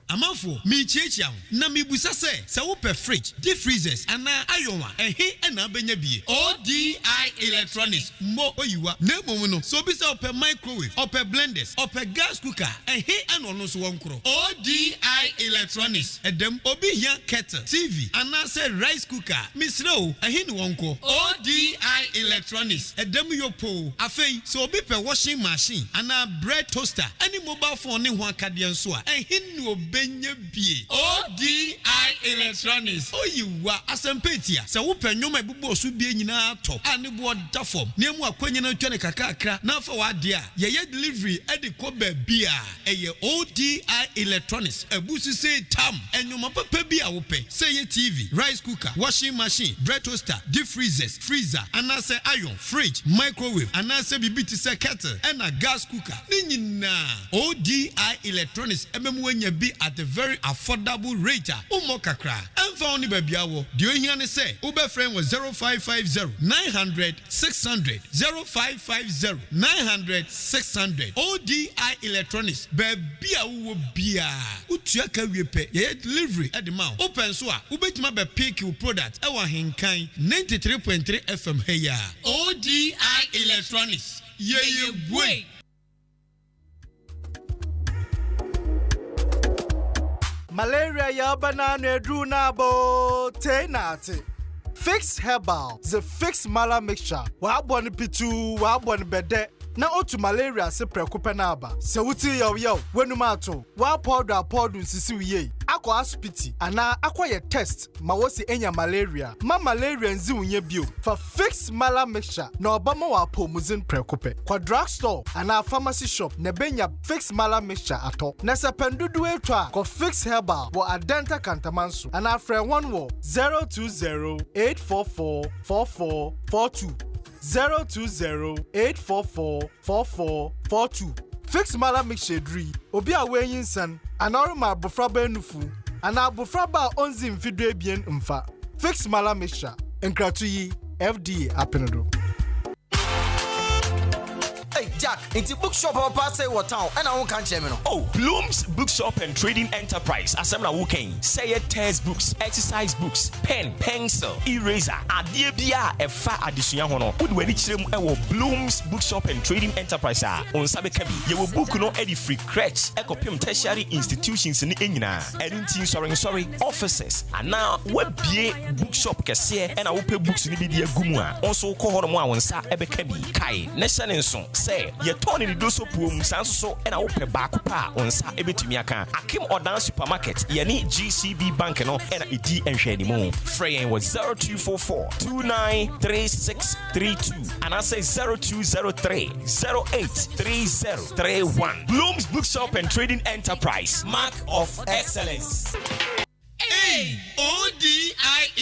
Amanfo, mi chiechia na mi busa se wo pe fridge, deep freezers ana ayonwa ehe na benya bie. ODI Electronics mo oyiwa na mom no. So bi se ope microwave, ope blenders, ope gas cooker ehe ana no so wonkro. ODI Electronics edem obi hia kettle, TV ana se rice cooker. Misro ehe ni wonko. ODI Electronics edem yopo. Afei so obi pe washing machine ana bread toaster, any mobile phone ne ho akade nso a ehe ni obi benye bie. ODI Electronics oyiwa asempetia se wo panyoma ebubo so bie nyina to ane bo da form na mu akwanya na twa ne kakakra na fa wa de a ye delivery e de ko ba bia eye ODI Electronics ebusu say tam enyoma papa bia wo pe say ye TV, rice cooker, washing machine, bread toaster, deep freezers, freezer, anase iron, fridge, microwave, anase bibiti se kettle and a gas cooker ni nyina ODI Electronics ememu anya bi at a very affordable rate. Umo kakra. Emfa oni babiawo. Dio hiane se. Ube friend was 0550 900 600 0550 900 600. ODI Electronics. Babia uwo bia. Utuaka wiepe. Ye delivery at the mouth. Open so a. Ubetima be pick your product. Ewa henkan 93.3 FM heya. ODI Electronics. Ye boy. Malaria ya banana druna bo tenate. Fix Herbal, the Fix Mala mixture. Wa boni pitu, wa boni bede. Na otu malaria se prekupe na aba. Se wuti yo wenu mato. Wa powder nsisi wiye. Akwa hospital ana akwa ye test ma wosi enya malaria. Ma malaria nzi unye bio. For Fix Mala mixture na obama wa pomuzin prekupe. Kwa drugstore ana pharmacy shop ne benya Fix Mala mixture ato. Na se pendudu etwa kwa Fix Herbal wo adenta kantamansu. Ana fre one wo 020-844-4442. 020-844-4442. Fix Mala mixture dri. Obi a wenyin san. Anorma bofraba enufu. Ana bofraba onzi mfidwe bien mfa. Fix Mala mixture. Enkratuyi FDA apenodo. Hey Jack, into bookshop or pass say what town and I won't catch me no. Oh, Bloom's Bookshop and Trading Enterprise. Asemna Woken. Say it test books, exercise books, pen, pencil, eraser. Adie bia efa adisunya hono. Would we reach them Bloom's Bookshop and Trading Enterprise on Sabe Kabi. You will book no any free crutch. Ekopim tertiary institutions in Engina. Anything sorry offices. And now we be bookshop kese and I will pay books in the gumwa. Also call on one sa ebe kabi. Kai nation song. Say ye turn in the doso pum sanso and I open back pa on sa ebetumi aka Akim Odan supermarket ye ni GCB bank no and e di enhwe ni mo frame was 0244 293632 and I say 0203 083031 Bloom's Bookshop and Trading Enterprise, mark of excellence. Hey, ODI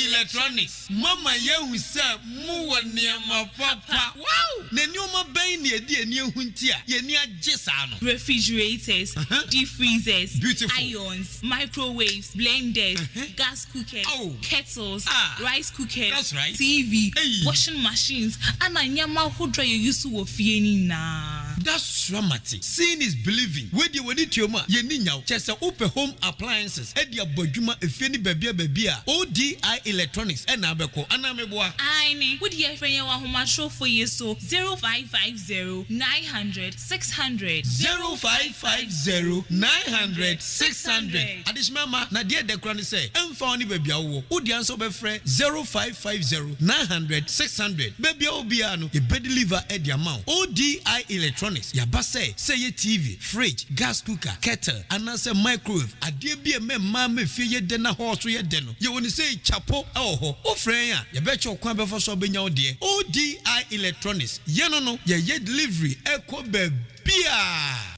Electronics. Mama yehu se muwa niama papa. Wow! Ne nioma bayi ni edi eni ehuntia. Ye ni ajesa no. Refrigerators, deep freezers, beautiful. Irons, microwaves, blenders, gas cookers, kettles, rice cookers, that's right. TV, Hey. washing machines, and anyama hodra you use to fie ni na. That's Ramati. Seeing is believing. Where do you need to ma? Ye ni nyaw. Chese upe home appliances. Edi abodwuma efie baby ODI Electronics and abeko anameboa. Aini. Would ye friend your home show for you so 0550 900 600 0550 900 600. Adishmama na dear de krani say emfa oni baby awo. Udi anso be frɛ 0550 900 600. Baby obia no ye be deliver e the amount. ODI Electronics yaba say ye TV, fridge, gas cooker, kettle, anase microwave. Adie bi me ma me fie ye de na ho so ye de no. Ye woni say chapo ho. O frɛ ya ye be che okwan be fo so be nya ode. ODI Electronics. Ye no ye delivery eko be bia.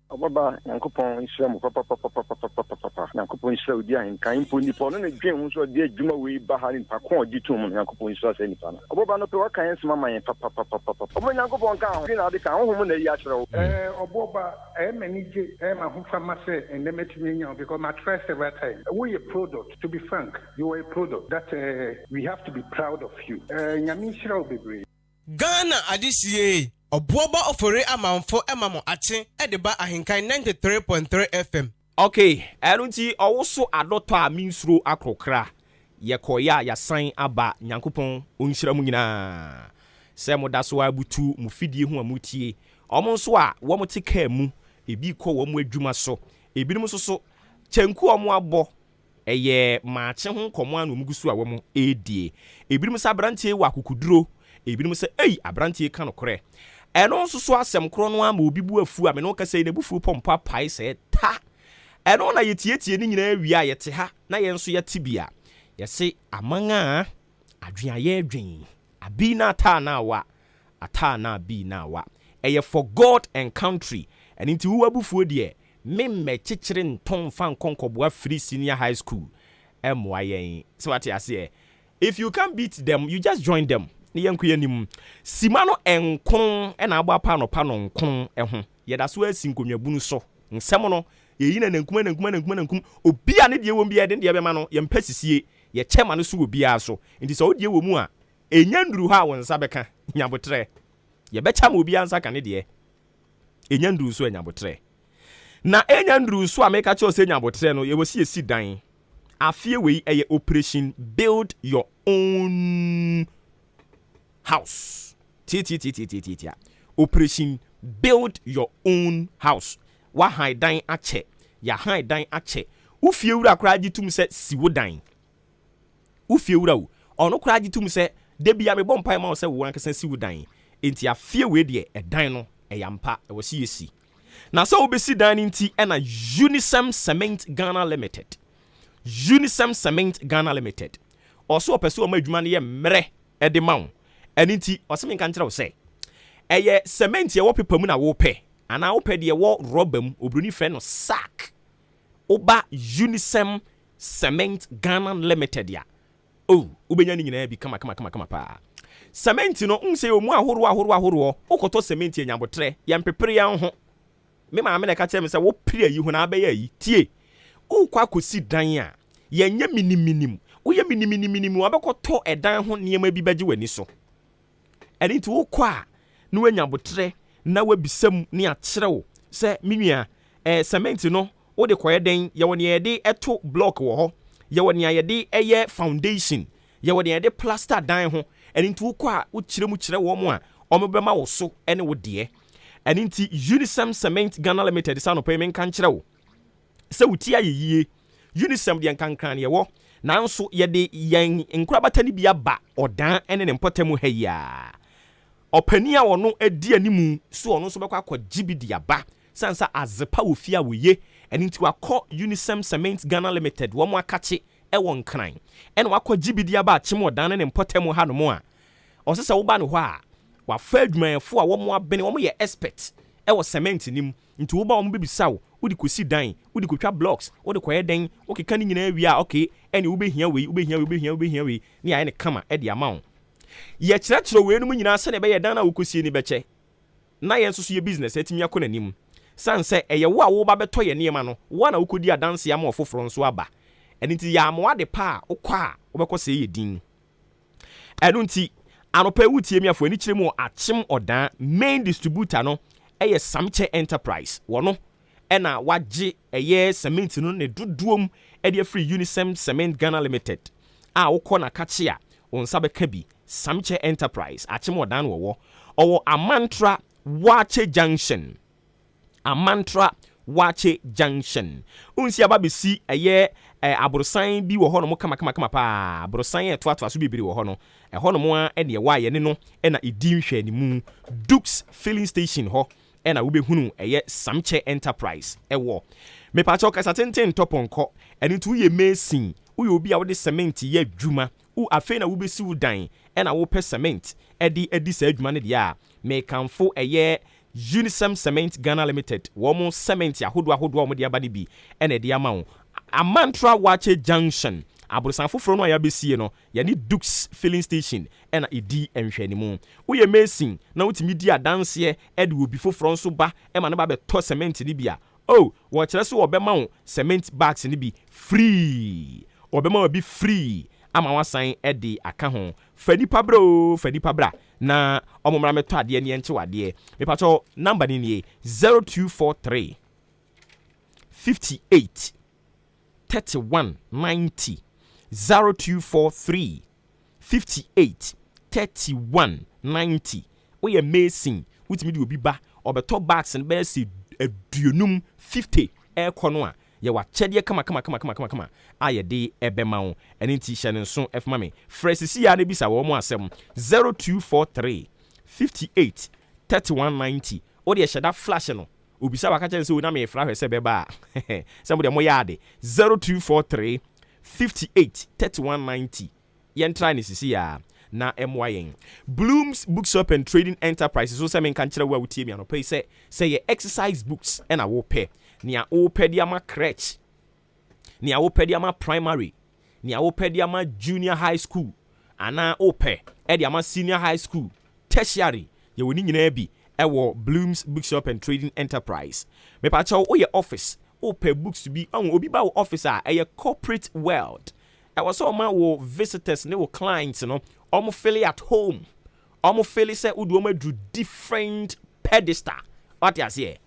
Obuoba Yankopon Israel papa Yankopon Israel di AHENKAN mpo nipa no na dwen hu so de adwuma we ba ha ni pakon ogitum Yankopon Israel se nipa na Obuoba no pe wa kan sema man papa omo Yankopon kan ho na de kan ho na yi akere Obuoba manage ma ho fama se endemetimi nya because my trust every time we a product, to be frank, you are a product that we have to be proud of you nyame Israel bebre Ghana adisiye Obuoba Ofori Amanfo emamo ache edeba AHENKAN933 FM. Okay, erunti owoso adoto a minsuro akrokra yekoya ya san aba Nyankopon onhyira mu nyina se modaso abutu mu fidie hu amutie omo nso a wo mote ka mu ebi kɔ wo mu adwuma so ebinom so kyenku omo abo eye Maakye ho komo anu mugusu a wo mu edie ebinom sa brantie wa kokuduro ebinom se abrantie ka no korɛ eno nso so asɛm kro no ama obi bu afu a me no ka sɛ ne bufu pompa pai sɛ ta eno na yetietie ni nyina wi a yete ha na ye nso yete bia yɛse amanga adwen ayɛ adwen abi na ata na wa ata na bi na wa ɛyɛ for God and country and nti wo abufuo de memme kyekyere nton fa nkonkoboa free senior high school emwa yen so what you say if you can't beat them you just join them ni yanku yanim simano enkon e na agba pa no nkon ho yeda so asinkonwabunu so nsem no yeyi na nankum obia ne de wom bia de de bema no ye mpasisie ye chema no so obia so nti so odie wo mu a enya nduru ha won sa beka nyabotre ye becha ma obia nsa ka ne de enya nduru so nyabotre na enya nduru so a meka cho se nyabotre no ye wosi esi dan afie wei eye operation build your own house. Operation build your own house. Wa high dine ache. Ya high dine ache. Ufie ura kraji tum se siwo dine. Ufie ura u. Ono kraji tum se debi ya me bompa ma se wo anka se siwo dine. Enti afie we de e dine no e yampa e wo si yesi. Na so obesi dine nti e na Unisem Cement Ghana Limited. Unisem Cement Ghana Limited. Also opeso ma adwuma ne ye mre e de mawo. Eniti osemi kan kire wo se eye cement ye wo pepa mu na wo pe ana wo pe de wo rubber mu obruni fe no sack oba Unisem Cement Ghana Limited ya ubenya ni nyina bi kama pa cement no nse omu ahoro okoto cement ye nyabotre ye mpepere ya ho me ma na ka kire me se wo pire yi ho na abeya yi tie kwa kosi dan a ye nya minim wo ye minim abekoto edan ho niam bi baje wani so eni ti wo kwa no wanyabotre na wabisam ni akyerew se menua cement no wo de koye den ye woni ye de eto block wo ho ye woni ye de eye foundation ye woni ye de plaster dan ho eni ti wo kwa wo kyere wo mo a omebema wo so ene wo de eni ti Unisem Cement Ghana Limited sa no payment kan kyerew se wuti ayeye Unisem de kankan ye wo nanso ye de yen nkurabata ni bia ba odan ene ne mpotemu ha ya opania wono edi animu so ono so bekwa akogibidi aba sansa azepa ofia woye eni nti wakọ Unisem Cement Ghana Limited wo mo akache e won kran ene wakogibidi aba achim odan ne mpotemu ha no mo a osese wo ba no ho a wa fa adwumayefo a wo mo abene wo mo ye expert e wo cement nim nti wo ba wo mo bibisa wo udi kosi dan udi kotwa blocks udi koye den okeka ni nyina wi a okay ene wo behia we ni aye ne kama e de ama wo ye kyerɛkyerɛ we no mu nyina sɛ ne be ye dan na wo kosie ni beche na ye nso so ye business etimi akɔ nanim san sɛ eye wo a wo ba beto ye niema no wo na wo kodi adanse ama ofoforo nso aba ene nti ya mo ade pa a wokɔ a wo bekɔ sɛ ye din eno nti anopa wutie mi afo ani kyerɛ mu achim odan main distributor no ɛyɛ Samche Enterprise wono ɛna wagye ɛyɛ cement no ne dodoom ɛde free Unisem Cement Ghana Limited a wokɔ na kache a on sabeka bi Samche Enterprise achemo dan wo owo Amantra Wache Junction unsi ababesi ɛyɛ abrosan bi wo hɔ no mo kama pa abrosan etoatoa so bibiri wo hɔ no ɛhɔ no mo a ɛne ɛwa yɛ ne no ɛna edi nhwɛ ne mu Dukes Filling Station hɔ ɛna wo behunu ɛyɛ Samche Enterprise ɛwɔ mepacho kasa tenten toponko ɛne tu ye mason wo obi a wo de cement yɛ adwuma wo afei na wo besi wo dan ɛna wo pɛ cement ɛdi sa adwuma ne dia me kanfo ɛyɛ Unisem Cement Ghana Limited womo cement ahodo wo de aba ne bi ɛna de ama wo Amantra Wache Junction abrosan foforo no ya besie no ya ni Dukes Filling Station ɛna edi enhwɛ ne mu wo ye mason na wotimi di adanse ɛde obi foforo nso ba ɛma ne ba beto cement ni bia oh wo kyerɛ so wo bɛma wo cement bags ni bi free wo bɛma wo bi free ama wasan ɛde aka ho fanipa bra na omomra meto ade ne enche wade me pacho number ni nie 0243 58 31 90 0243 58 31 90 oye mason wutimi di obi ba obeto bags and be se aduonum 50 ekono a ye wa chede kama aye de ebema wo ene ti hye ne nso efma me fresisi ya ne bisa wo mo asem 0243 58 31 90 o de hyeda flash no obisa waka chen se o na me fra hwese beba se mo de mo yaade 0243 58 31 90 yen try ne sisi ya na MYN Bloom's Bookshop and Trading Enterprises so se men kan kire wa wutie mi anopai se ye exercise books and a wo pe nia wo pe dia ma crèche nia wo pe dia ma primary nia wo pe dia ma junior high school ana wo pe e dia ma senior high school tertiary ye woni nyina bi e wo Bloom's Bookshop and Trading Enterprise me pa cha wo ye office wo pe books bi an obi ba wo office a e ye corporate world e was so ma wo visitors ne wo clients no omo feel at home omo feel say udu omo do different pedestal what you say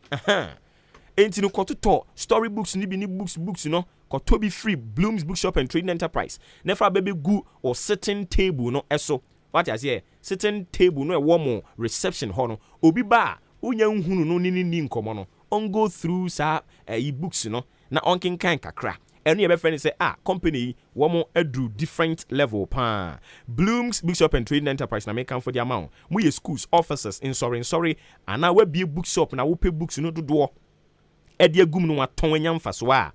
enti no kototo storybooks ni bi ni books no koto bi free Bloom's Bookshop and Trading Enterprise never baby gu or sitting table no eso what you say sitting table no e warm reception ho no obi ba unya nhunu no ni nkomo no on go through sa e-books no na onkin kan kakra enu ye be friend say company womo adu different level pa Bloom's Bookshop and Trading Enterprise na make am for the amount mu ye schools officers in sorry ana we be bookshop na wo pe books no dodo e de agum no waton anya mfaso a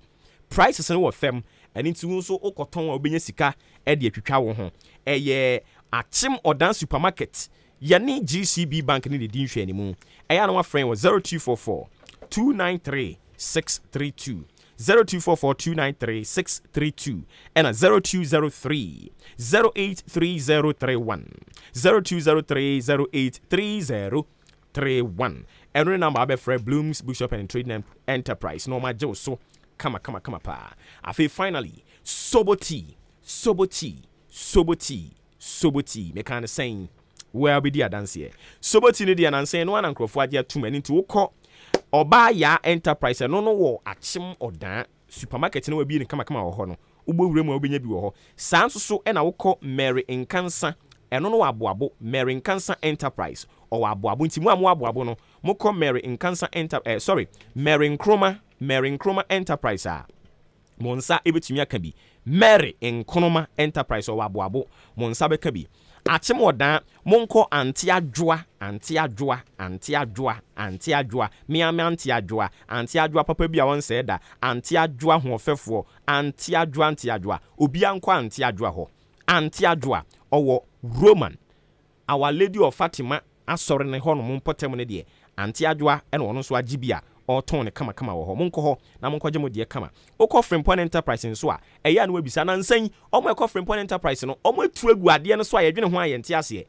prices no wo fam eni ti wo so okoton a obenya sika e de atwitwa wo ho ye achim odan supermarket ye ni GCB bank ni de dinhwe ani mu e ya no wa friend wo 0244 293 632 0244293632 and a 0203 083031 0203083031 and remember abe free Bloom's Bookshop and Trading Enterprise no ma jo so kama pa afi finally soboti me kind of saying where be the dance here soboti ni dia nan saying no an krofo agia too many to ko Oba ya enterprise no wo achim odan supermarket no we bi ni kama wo ho no ugbowure mu obenya bi wo ho sanso so na wokọ Mary Nkansa eno no aboabo Mary Nkansa Enterprise o aboabo ntimu amu aboabo no mokọ Mary Nkansa Mary Nkroma Enterprise a monsa ebetumi aka bi Mary Nkroma Enterprise o aboabo monsa beka bi achim odan monko anti adwoa papa bia won say da anti adwoa hoofefo anti adwoa obi anko anti adwoa ho anti adwoa owo Roman Our Lady of Fatima asore ne ho no mpotem ne de anti adwoa e no so agibia oton ne kama wo ho monko ho na monko je mo de kama okọ Frimpon Enterprise nso a eya no abisa na nsan omo ekọ Frimpon Enterprise no omo atu agu ade no so a yedwene ho ayente ase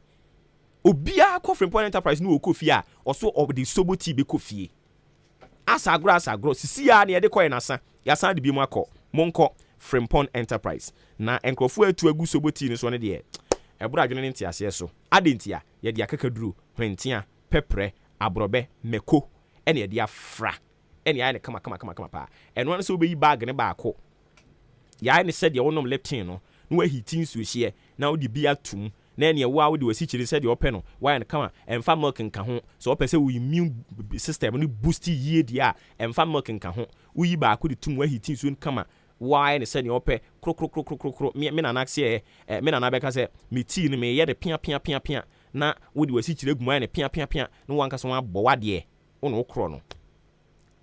obia akọ Frimpon Enterprise no okofie a oso of the soboti be kofie asagro sisi ya na yede koye nasa yasa de bi mu akọ monko Frimpon Enterprise na enkrofo atu agu soboti no so ne de ebura adwene nte ase so adentia yede akakaduro hwentia pepre abrobe meko ene de afra ene aye ne kama pa eno no so be yi bag ne ba ko ya ne said ye wonom leptin no no wa hitin so hye na wo de bi atum na ene wo a wo de wasi chiri said ye ope no wa ne kama emfa milk nka ho so ope se wo immune system no boost yie dia emfa milk nka ho wo yi ba ko de tum wa hitin so kama why ne said ye ope kro me na na se me na na be ka se me tea no me ye de pia na wo de wasi chiri guma ne pia no wanka so wa bo wade ono kro no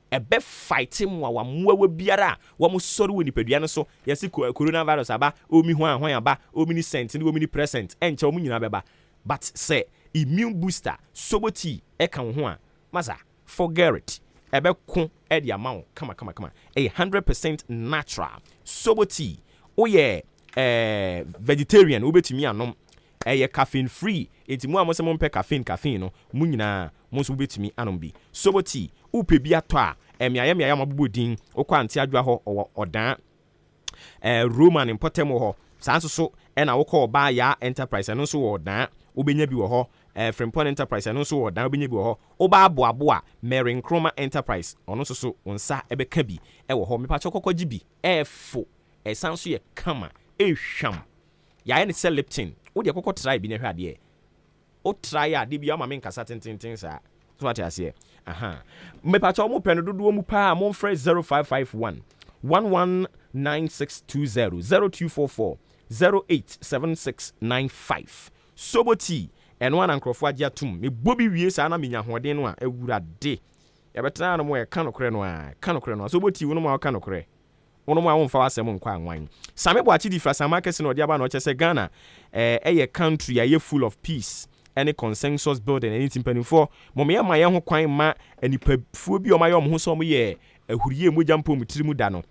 ebe fighting wa muwa biara wa mu sori we nipadua no so yesi coronavirus aba omi ho ahon aba omi ni cent ni omi ni present enche omu nyina beba but say immune booster soboti e kan ho a masa forget it ebe ko e dia ma kama 100% natural soboti oye vegetarian obetimi anom eye caffeine free enti mu amose mo mpe caffeine no mu nyina mo so betimi anom bi soboti upe bi ato a emiaya mabobodin okwa anti adwa ho odan Roman importem ho sanso so na wokọ oba ya enterprise no so odan obenya bi wo ho Frimpon enterprise no so odan obenya bi wo ho oba aboa Merin Chroma enterprise ono so onsa ebeka bi wo ho mepa chokokọ gibi efo sanso ye kama ehwam ya ne sell Lipton wo de kokọ try bi ne hwa de o try a de bi ama me nkasa tintintin sa so what I say me pa cho mo pɛ no dodo mu pa mo frɛ 0551 119620 0244 087695 soboti eno ana nkrofo agye atum me bobi wie sa na menya hoden no a awurade yɛbɛtena no mo ka nokre no a soboti wo no mo ka nokre wono mo a won fa wasɛm nkwa anwan same bo achi di fra samakese no de aba no kyese Ghana ɛyɛ country a full of peace any consensus building anything penifo momya ma ye ho kwan ma anipafuo bi o ma ye ho so mo ye ahuriye mogya mpo mutirimu da no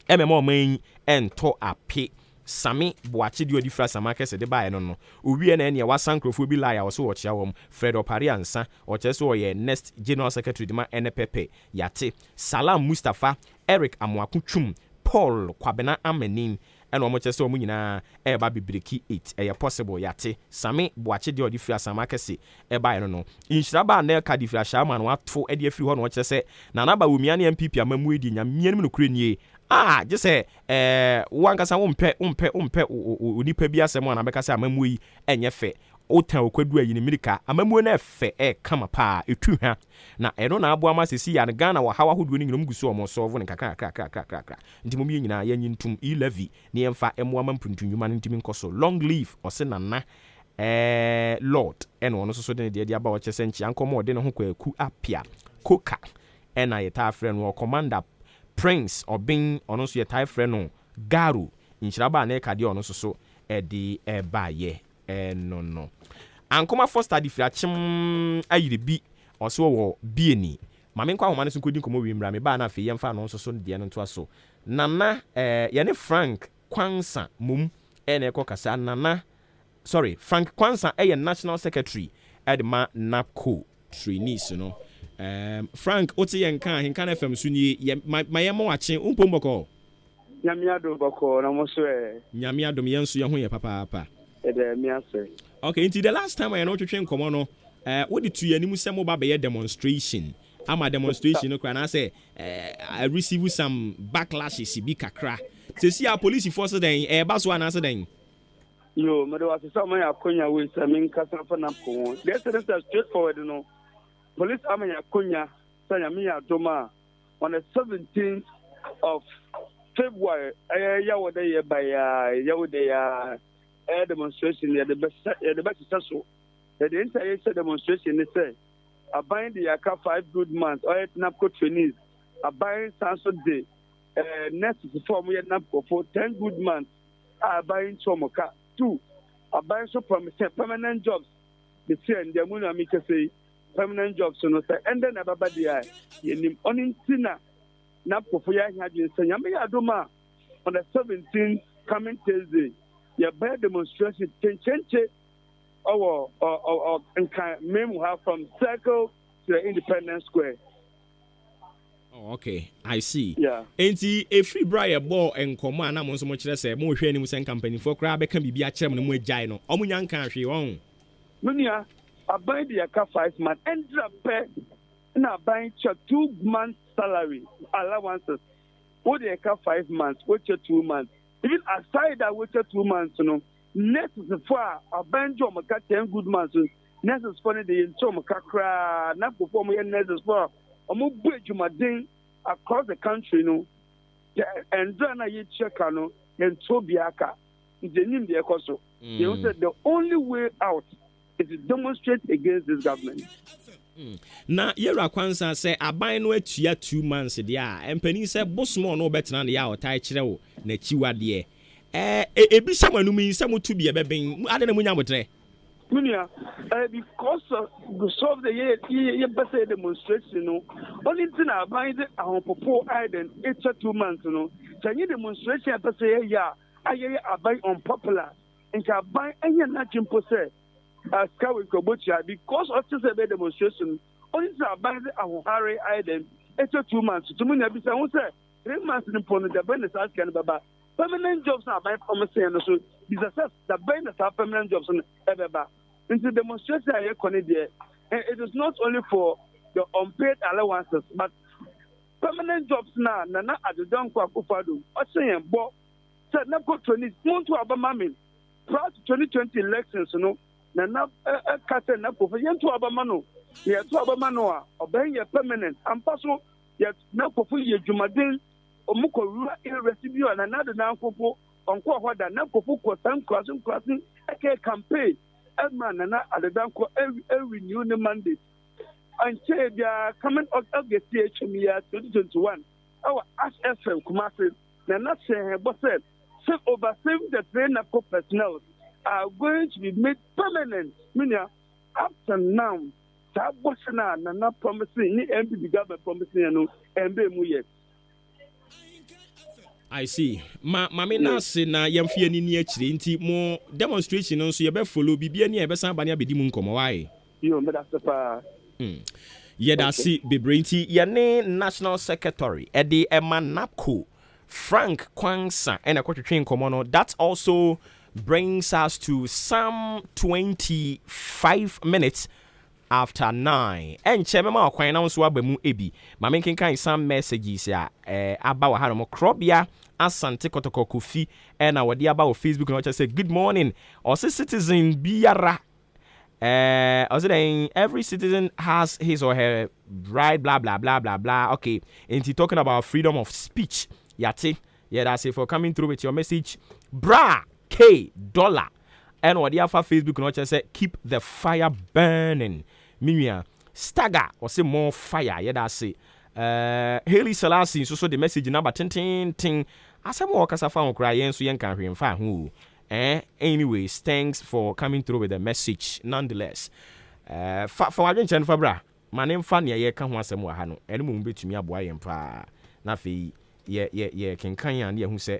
emema o man ento ape same boache di odifra samakese de bae no owie na ene wasankrofo bi laya wo so wo chia wom Fred Opare ansa o cheso o ye next general secretary de ma NPP yate Salam Mustafa Eric Amwakutwum Paul Kwabena Amenin eno mo chese omu nyina eba bibreki 8 eye possible yate same boache de odifra samakese e bae no inhyira ba na ka difra shama no ato e de afiri ho no chese na na ba womia ne MPP amamu edi nyamia no kure nie je say wankasa umpe onipa bi asem na beka say amamu yi enye fe otan okwadu ayi ni mirika amamu na fe kama pa etu ha na eno na abo ama sesi ya Ghana wa hawa hodo ni nyinum guso omo solve ne kakra ntimo mi nyina ya nyintum e-levy ne emfa emo ama mpuntunwuma ntimi nkoso long live osenana Lord eno ono so de aba wo chese nchi ankomo de ne ho kwaku apia koka ena yeta afre no commander Prince Obin ono so yetai frɛ no Garu inhyiraba na ekade ono so edi ebaye no ankoma foster di firachim ayire bi oso wo bieni mame nkwa homa ne so kodi nkomo wi mra me ba na afi yemfa no so de no to aso nana ye Frank Kwansa mum ene ekokasa Frank Kwansa national secretary edma NAPCO trainees no Frank oti yenka AHENKAN FM suni mayemo wache umpomboko nyamiado boko na mo so nyamiado me yenso ye ho ye papa ede mi ase okay until the last time I know twetwe nkomo no what did you animu sem ba be demonstration ama demonstration no kra na say I receive some backlashes bi kakra se si a police force den ba so ana se den yo me do wa se some akonya we se min kasa fa na ko this is straightforward no police amanya konya sanya mi adoma on the 17th of February yawode ya demonstration the best successful the entire demonstration is say abide the aka 5 good months or NAPCO trainees abide sanso day next form we NAPCO for 10 good months abide chomoka 2 abide so permanent jobs the same the money make say permanent jobs no say and then ababadi yenim onintina NAPCO for ya hadwin sanya me adoma on the 17th coming Thursday ya by demonstration chenche or memo have from Circle to the Independence Square. Oh, okay, I see. Yeah. Enti a free briar ball and command na mo so much say mo hwe ni mo sen company for crab be kan bibia kyerem no mo agyan no omunyan kan hwe won. Munia abide the aka 5 months and drop na buying 2 months salary allowances. What they have 5 months, what 2 months. Even aside that, what 2 months, you know, next is for a banjo, maka 10 good months. Next is for the Chomaka, not perform next is for a move Jumadin across the country, you know. And then I check, and Tobiaka. They need the ecoso. They said the only way out is to demonstrate against this government. Na yera kwansa say aban no atua 2 months dia empani say bosmo no betina ya otai kire wo na chiwade ebi samanu mi samu tu bi ebeben ade na munya motre Munya because of the year best demonstration no only thing aban the popo iden it's 2 months no can you demonstration per say ya aye aban unpopular and can buy any nothing per se because of this demonstration, only by the Harry Island, it's 2 months. To me, I say 3 months in the business can baba. Permanent jobs are by promising and so disaster the business are permanent jobs on ever. Into demonstration, it is not only for the unpaid allowances, but permanent jobs now. Nana at the Don Kwakufadu, or saying, Bo, said, Nako 20, want to Abamamin. Prior to 2020 elections, you know. Na kata na ko yentu abamano ye to abamano a oben ye permanent ampaso ye na ko fu ye dwumaden omuko rura irresibio na na de na akofo onko hoda na ko fu ko tan klasin eke campaign edman na adedanko every new mandate and say they are coming out of the year 2021 our HFM Kumasi na say but said over 73 NAPCO personnel are going to be made permanent. Meaning, up to now, that was not promising, ni MPB government promising, and be yet. I see. Mame na se na yamfie ni ni akire nti mo demonstration no so ye be follow bibia ni e be san ba ne abedi mu nkomo wae. Yo, me da sepa. Ye da si bebre nti ye ne national secretary e de NAPCO Frank Kwansa and a quarter train nkomo. That also brings us to some 25 minutes after 9. And Chemema Kwan now so abemu ebi. Ma menken kan some messages ya aba wa hano mo Krobia Asante Kotoko Kofi and our dear about Facebook and just say good morning. Also citizen biara also then every citizen has his or her right blah blah blah blah blah. Okay, and he talking about freedom of speech. Yati. Yeah, that's it for coming through with your message. Bra K dollar and what the alpha Facebook and just say keep the fire burning. Mimia stagger or say more fire. Yeah, that's it. Haley Selassie so the message number 10 as I'm walk as I found crying so you can hear who. Anyways, thanks for coming through with the message nonetheless. For agent for bra. My name Fanny ye kan ho asem wa ha no. Ene mo betumi aboa yen pa. Na fe ye kenkan ya ne hu se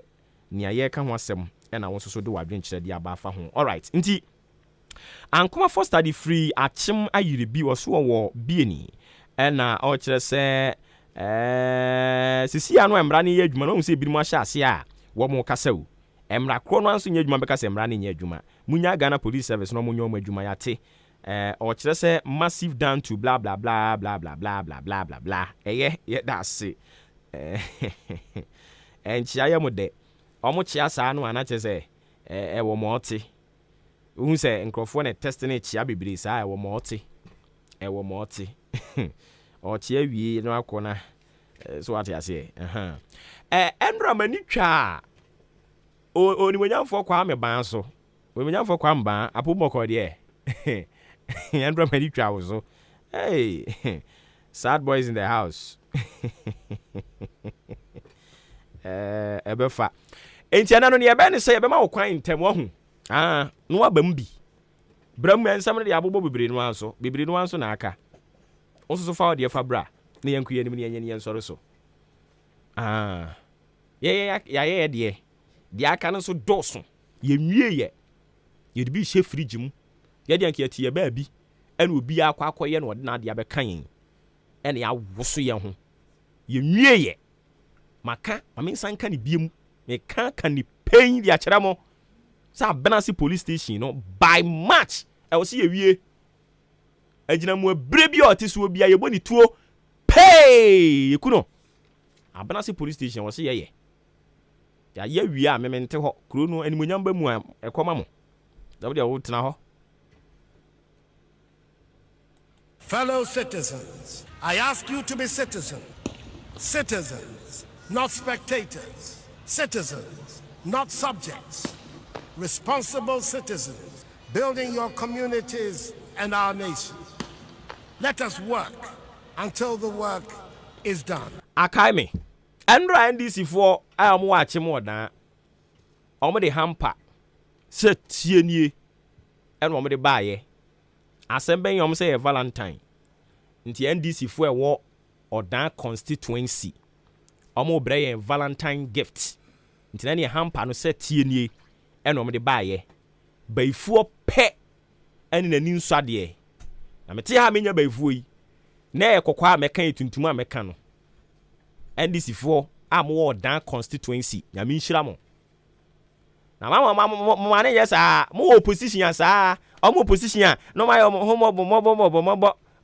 nia ye kan ho asem na won so do wadwen kire dia ba fa ho. All right. Nti ankoma for study free achim ayire bi wo so wo bieni. Na o kire se sisi anu emra ne ye adwuma no hu se bi mu ahya ase a wo mo kasa o. Emra kro no anso nye adwuma beka se emra ne nye adwuma. Munya Ghana Police Service no munyo mo adwuma yate. Or kire se massive down to blah blah blah blah blah blah blah blah blah blah. Yeah, that's it. And chia mo de. Omo chia sa no anache se wo mote. Hu se nkrofo na test na chia bibiri sa wo mote. Wo mote. O chia wie no akona so what you say. Endra mani twa. O ni wanyamfo kwa me ban so. We wanyamfo kwa mba apomoko de. Endra mani twa so. Hey. Sad boys in the house. Ebefa. Enti ana no ne ebe ne se ebe ma wo kwan ntem wo hu. No abam bi. Bram ensam ne abobo bibiri no anso. Bibiri no anso na aka. Oso fa de fa bra. Ne yanku ye nim ne yenye nsoro so. Ye de. De aka no so doso. Ye nwie ye. Ye de bi hye fridge mu. Ye de anke ye tie ba bi. Ene obi akwakoye no de na de abekan. Ene ya woso ye ho. Ye nwie ye. Maka maminsan ka ni biem. Me kan ni pain di akira mo. Sa Benasi police station no by March. E wo se ye wie. Agina mu ebre bi otiso obi a ye boni tuo pay kuno abanase police station was ye ya ye wi a memente ho kuro no animonyam ba mu a ekoma mo da wo de wo tena ho. Fellow citizens, I ask you to be citizens. Citizens, not spectators. Citizens, not subjects. Responsible citizens, building your communities and our nation. Let us work until the work is done. Akaime. Andra NDC for I am watching more than Omade hamper. Set tienie and Omade baye. Assemble yom say a Valentine. Nti NDC for a war or dan constituency. Omo bray a Valentine gift. Nti any hamper no set tienie and Omade baye. By 4 pet and in a new sadie. Na meti ha menya by vui. Na ekokwa meka etuntuma meka no. NDC for am war dan constituency. Nyame nhira mo. Na mama ne yes ah mo opposition ya sa omo opposition no my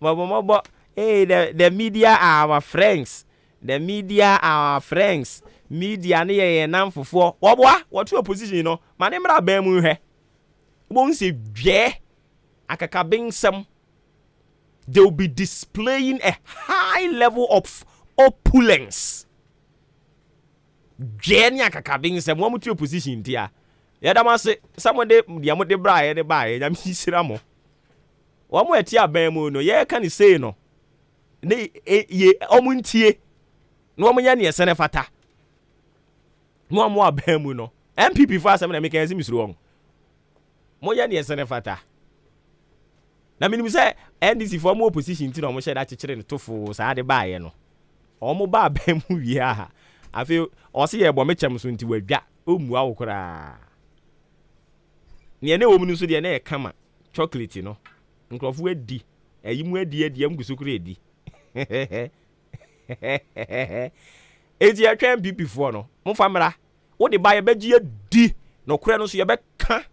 mobo hey the media are our friends. The media are our friends. Media ne ye nam fofo oboa what opposition no mane mra ban mu hwe won se dwe akaka bensem. They will be displaying a high level of opulence. Dwe akaka bensem wo mutu opposition dia. Yadamase somebody diamo de bra ye de ba ye nyam hisira mo wo eti aban mu no ye ka ni sei no ne ye omuntie no mo nya ne sene fata no mo aban mu no MPP fa asem na make ezi misuru won mo ya ne sene fata na minim say NDC for mo opposition ti no mo sheda chechire ne tofo sa de ba ye no o mo ba aban mu wi ha afi o se ye bo mechem so nti wadwa o mu awokora ne ne womu nso de na e kama chocolate no nkrofo adi ayimu adi amgusukuru adi eti atwa MPP for no mo famra wo de ba ye beji adi no kure no so ye be ka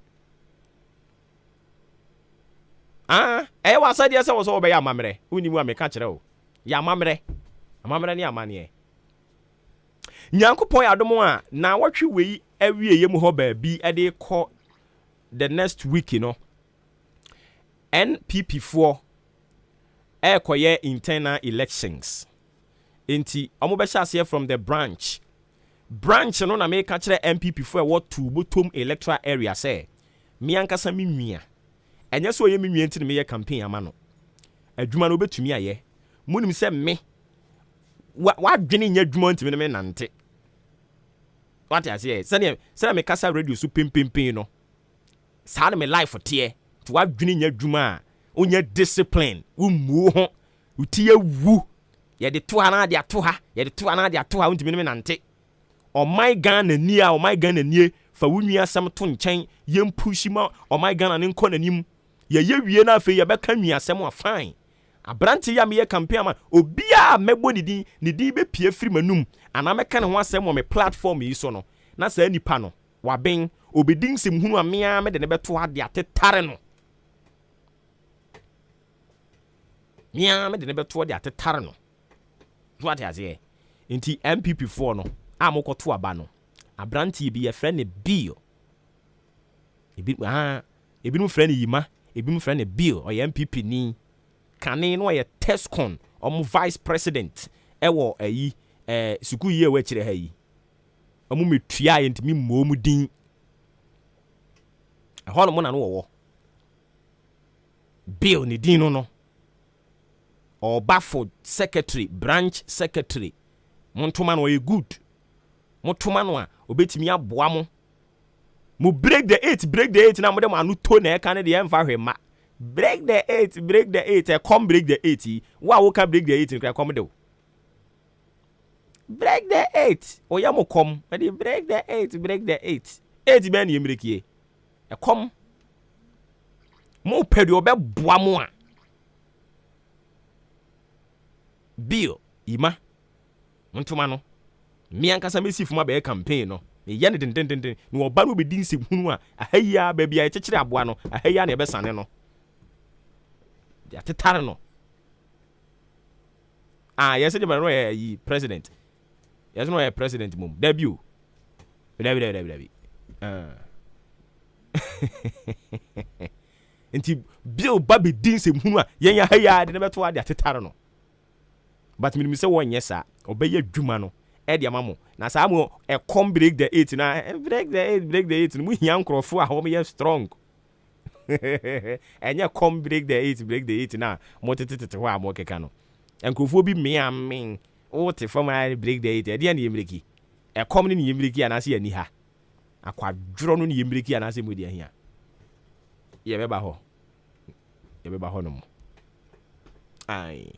wa sa de se wo so be ya mamre uni mu ameka kire o ya mamre ne amane Nyankopon adom a na watwe wei awie ye mu ho ba bi e de ko the next week, you know, NPP4 ekoye internal elections. Inti omobesha from the branch no na me ka kire NPP4 what to bottom electoral area say me ankasa me nwia enye so ye me nwia nti me ye campaign ama no adwuma no betumi aye munim se me wa dwene nya adwuma nti me nante what I say say me kasa radio so pimpimpi no sa me life for tie to wa dwene nya dwuma onya discipline ummu ho utie wu ye de to ana de ato ha ye de to ana de ato ha untimi me nante o my Ghana ni a o my Ghana ni fa wunua asem to nchen ye mpushi ma o my Ghana ne nko nanim ye wie na afi ye beka nua asem a fine abrante ya me ye campaign ma obia mebo ni din be pie firi manum ana meka ne ho asem o me platform yi so no na sa nipa no waben obedin sim hunu amia me de ne beto ade atetare no mia me de ne beto ade atetare no what has here nti MPP4 no amokoto aba no abrante bi ye friend Bill ebi no friend Yima ebi no friend Bill o ye MPP ni kane no ye Tescon omo vice president ewo ayi suku yi e wa kire ha yi omo metua ye ntimi mmom din holo mo na no wo Bill ni din no or Bafford secretary branch secretary montoma no ye good montoma no a obetimi aboa mo break the 8 na mo dem anu to na e kan de emfa hwema break the 8 e come break the 8 wa wo ka break the 8 nkra come de break the 8 oya mo come e dey break the 8 be na ye mrekie e come mo pedi obeboa mo a Bill Ima montoma no mi ankasa mesi fuma be campaign no me ye ne den no oba no be din se hunu a ahaya ba bia kekere aboa no ahaya na e be sane no ya tetare no yes, the president. Yes, no president mum. Debut. Debi. Nti bill baby din se hunu a yenya haya de beto ade atetare no. But me say won yesa obeye dwuma no e de amamo na sa mo e come break the 8 na break the 8 mu hia nkrofo a ho me strong. Enya come break the 8 na mo tetete ho a mo keka no. Enkrofo bi me amen o te from I break the 8 e de na yemreki e come ni yemreki anase ani ha akwadworo no ni yemreki anase mo de ahia ye beba ho no mo ai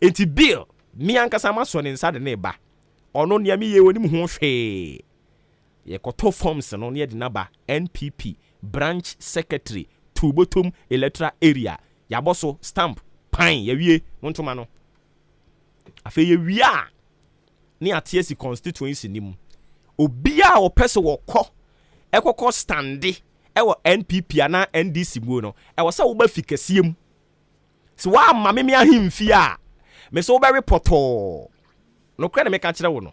enti bill mi ankasa ma so ne nsa de ne ba ono ne mi ye woni mu ho hwe ye koto forms no ne de na ba NPP branch secretary Tubotum electoral area ya boso stamp pine ye wie wontoma no afa ye wia ne atiesi constituency nim obia o pese wo kɔ ekoko standi ewo NPP ana NDC mu no ewo se wo ba fikasiem si wa ma me ahimfi a me so be reporto no kra na me ka kire wo no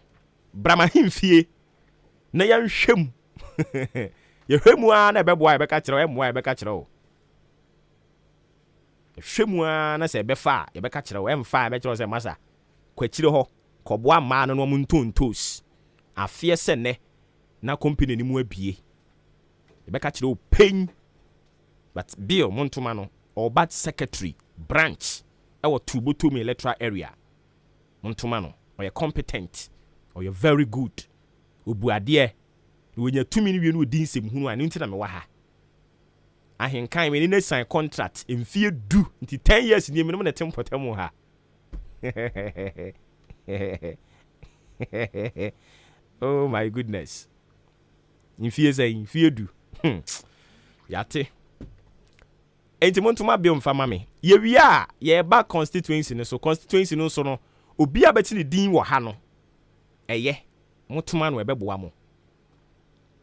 brama himfie na ya nhwem ye hwemu a na beboa ye be ka kire wo emoa ye be ka kire wo hwemu a na se be fa ye be ka kire wo emfa ye be kire wo se masa kwa kire ho koboa ma no mu ntontos afie se ne na company ni mu abie Rebecca Chiro pain, but Bill Montumano or bad secretary branch our Tubotum electoral area. Montumano, or you're competent, or you're very good. Ubuadie, when you're 2 million with Dinsim who and into Waha. AHENKAN933 sign contract in fear do until 10 years in the minimum attempt for Temoha. Oh my goodness. In fear do. Yate enti montuma bi mfama me ye wia ye ba constituency no so constituency no so no obi abeti ne din wo ha no eye motuma no ebeboa mo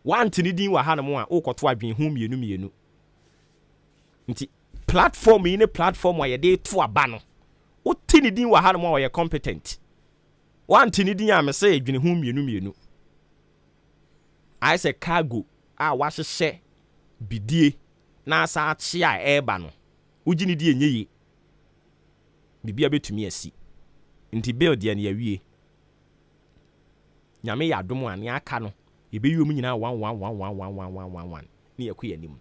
wanti ne din wo ha no mo a ukoto adwen hu mienu nti platform yi ne platform wa ye de to aba no oti ne din wo ha no mo ye competent wanti ne din a me say adwen hu mienu I say cargo a wahyehyɛ bidie na asa achi a eba no ugi ni die enyeyi bibia betumi asi nti build ya na yawie nyame ya adom a ne aka no ebeyom nyina 1 ne yakɔ yanim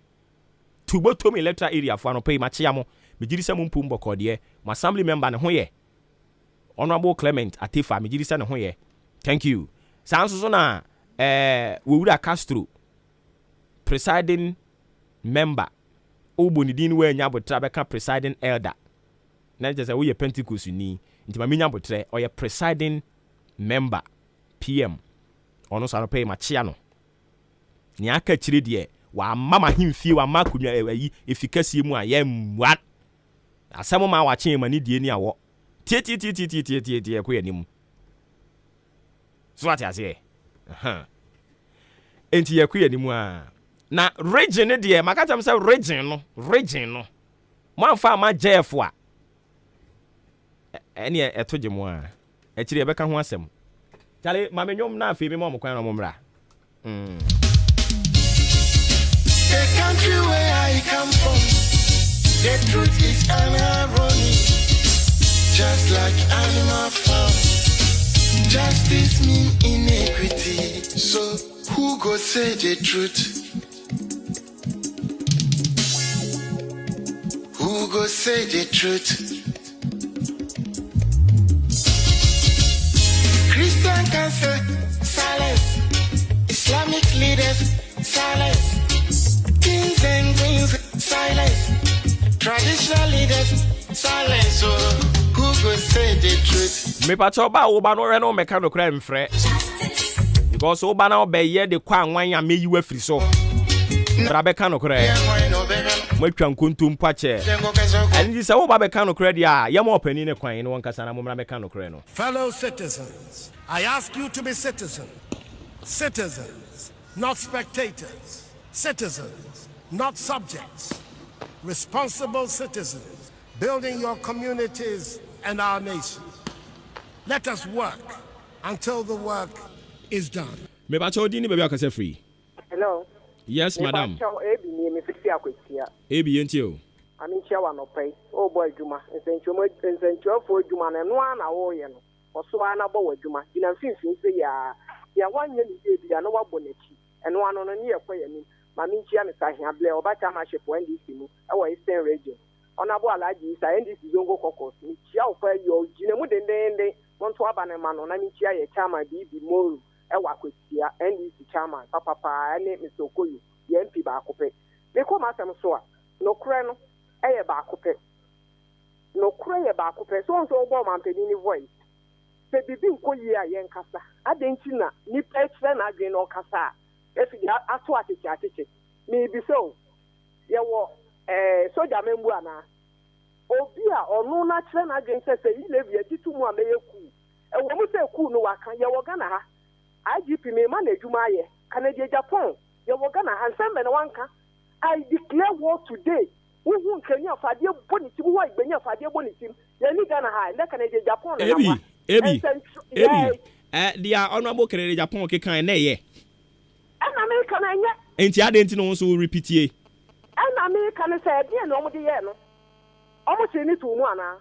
Tubotum electoral area fo anopai makyia mo megiri sɛ mo mpum bɔkɔde mo assembly member ne ho yɛ Honorable Clement Atefa megiri sɛ ne ho yɛ thank you sanso so na Wowura Castro presiding member Obonidin we nya botra beka presiding elder na je say we Pentecost ni nti ma menya botre o ye presiding member PM ono sa no pay ma chia no ni aka kire de wa mama himfie wa makunwa ayi efikasie mu a ye mwa asemo ma wa kyen ma ni die ni awo tie ko yanim so ati ase enti yakɔ yanim a na region ne de maka tam sɛ region no mo amfa ma Jeff a ɛne ɛto gye mo a ɛkyire yɛbɛka ho asɛm tale ma menwom na afei me ma mo kwan na mo mmra The country where I come from, the truth is an irony. Just like animal farm, justice mean inequity. So who go say the truth? Who go say the truth? Christian can say silence. Islamic leaders silence. Kings and queens silence. Traditional leaders silence. So who go say the truth? Me pacho ba wo ba no re no meka no kra mfre. Because wo ba na obeye de kwa anwan ya meyi wa firi so. Bra beka no kra. Mo atwa nkontom pache. Ani se wo ba beka no kra dia ye mo opani ne kwan ne won kasa na mo mra beka no kra no. Fellow citizens, I ask you to be citizens. Citizens, not spectators. Citizens, not subjects. Responsible citizens. building your communities and our nation. Let us work until the work is done. Me ba cho di ni baby akase free. Hello. Yes, madam. Ebi yenti o. Ami chia wa no pay. O boy adwuma. Nsencho fo adwuma na no ana wo ye no. Oso ana bo adwuma. Ina finfin se ya wanye ni ebi ya no wa bonachi. Eno ano no ne ye kwa yanim. Mami chia ne sahia ble obacha ma shepo NDC mu. E wa Eastern region. Onabo alaji isa NDC zongo kokos. Ni chia ofa yo jine mu dendende. Wonto aba ne ma no na ni chia ye chama bibi moru. E wa kwetia NDC chairman papa ene Misokoyu ye MP ba akope. Me ko ma asem so a no kure no eye ba akope. No kure ye ba akope so nso obo man pedi ni voice. Se bibi nkoyi a ye nkasa. Adenchi na ni petre na adwen no kasa. Efi ato atete. Me bi so ye wo soja membu ana. Obi a onu na kire na adwen se ilevi atitu mu a meyeku. E wo mu se ku no waka ye wo Ghana ha. IGP me man edwuma ye Canada Japan ye wo Ghana hansambe na wanka I declare war today who Kenya fade boniti wo igbenya fade boniti ye ni Ghana ha na Canada Japan na ebi dia honorable Canada Japan ke kan na ye na me kan anya enti adenti no so repeat ye na me kan say dia no mo de ye no omo che ni tu mu ana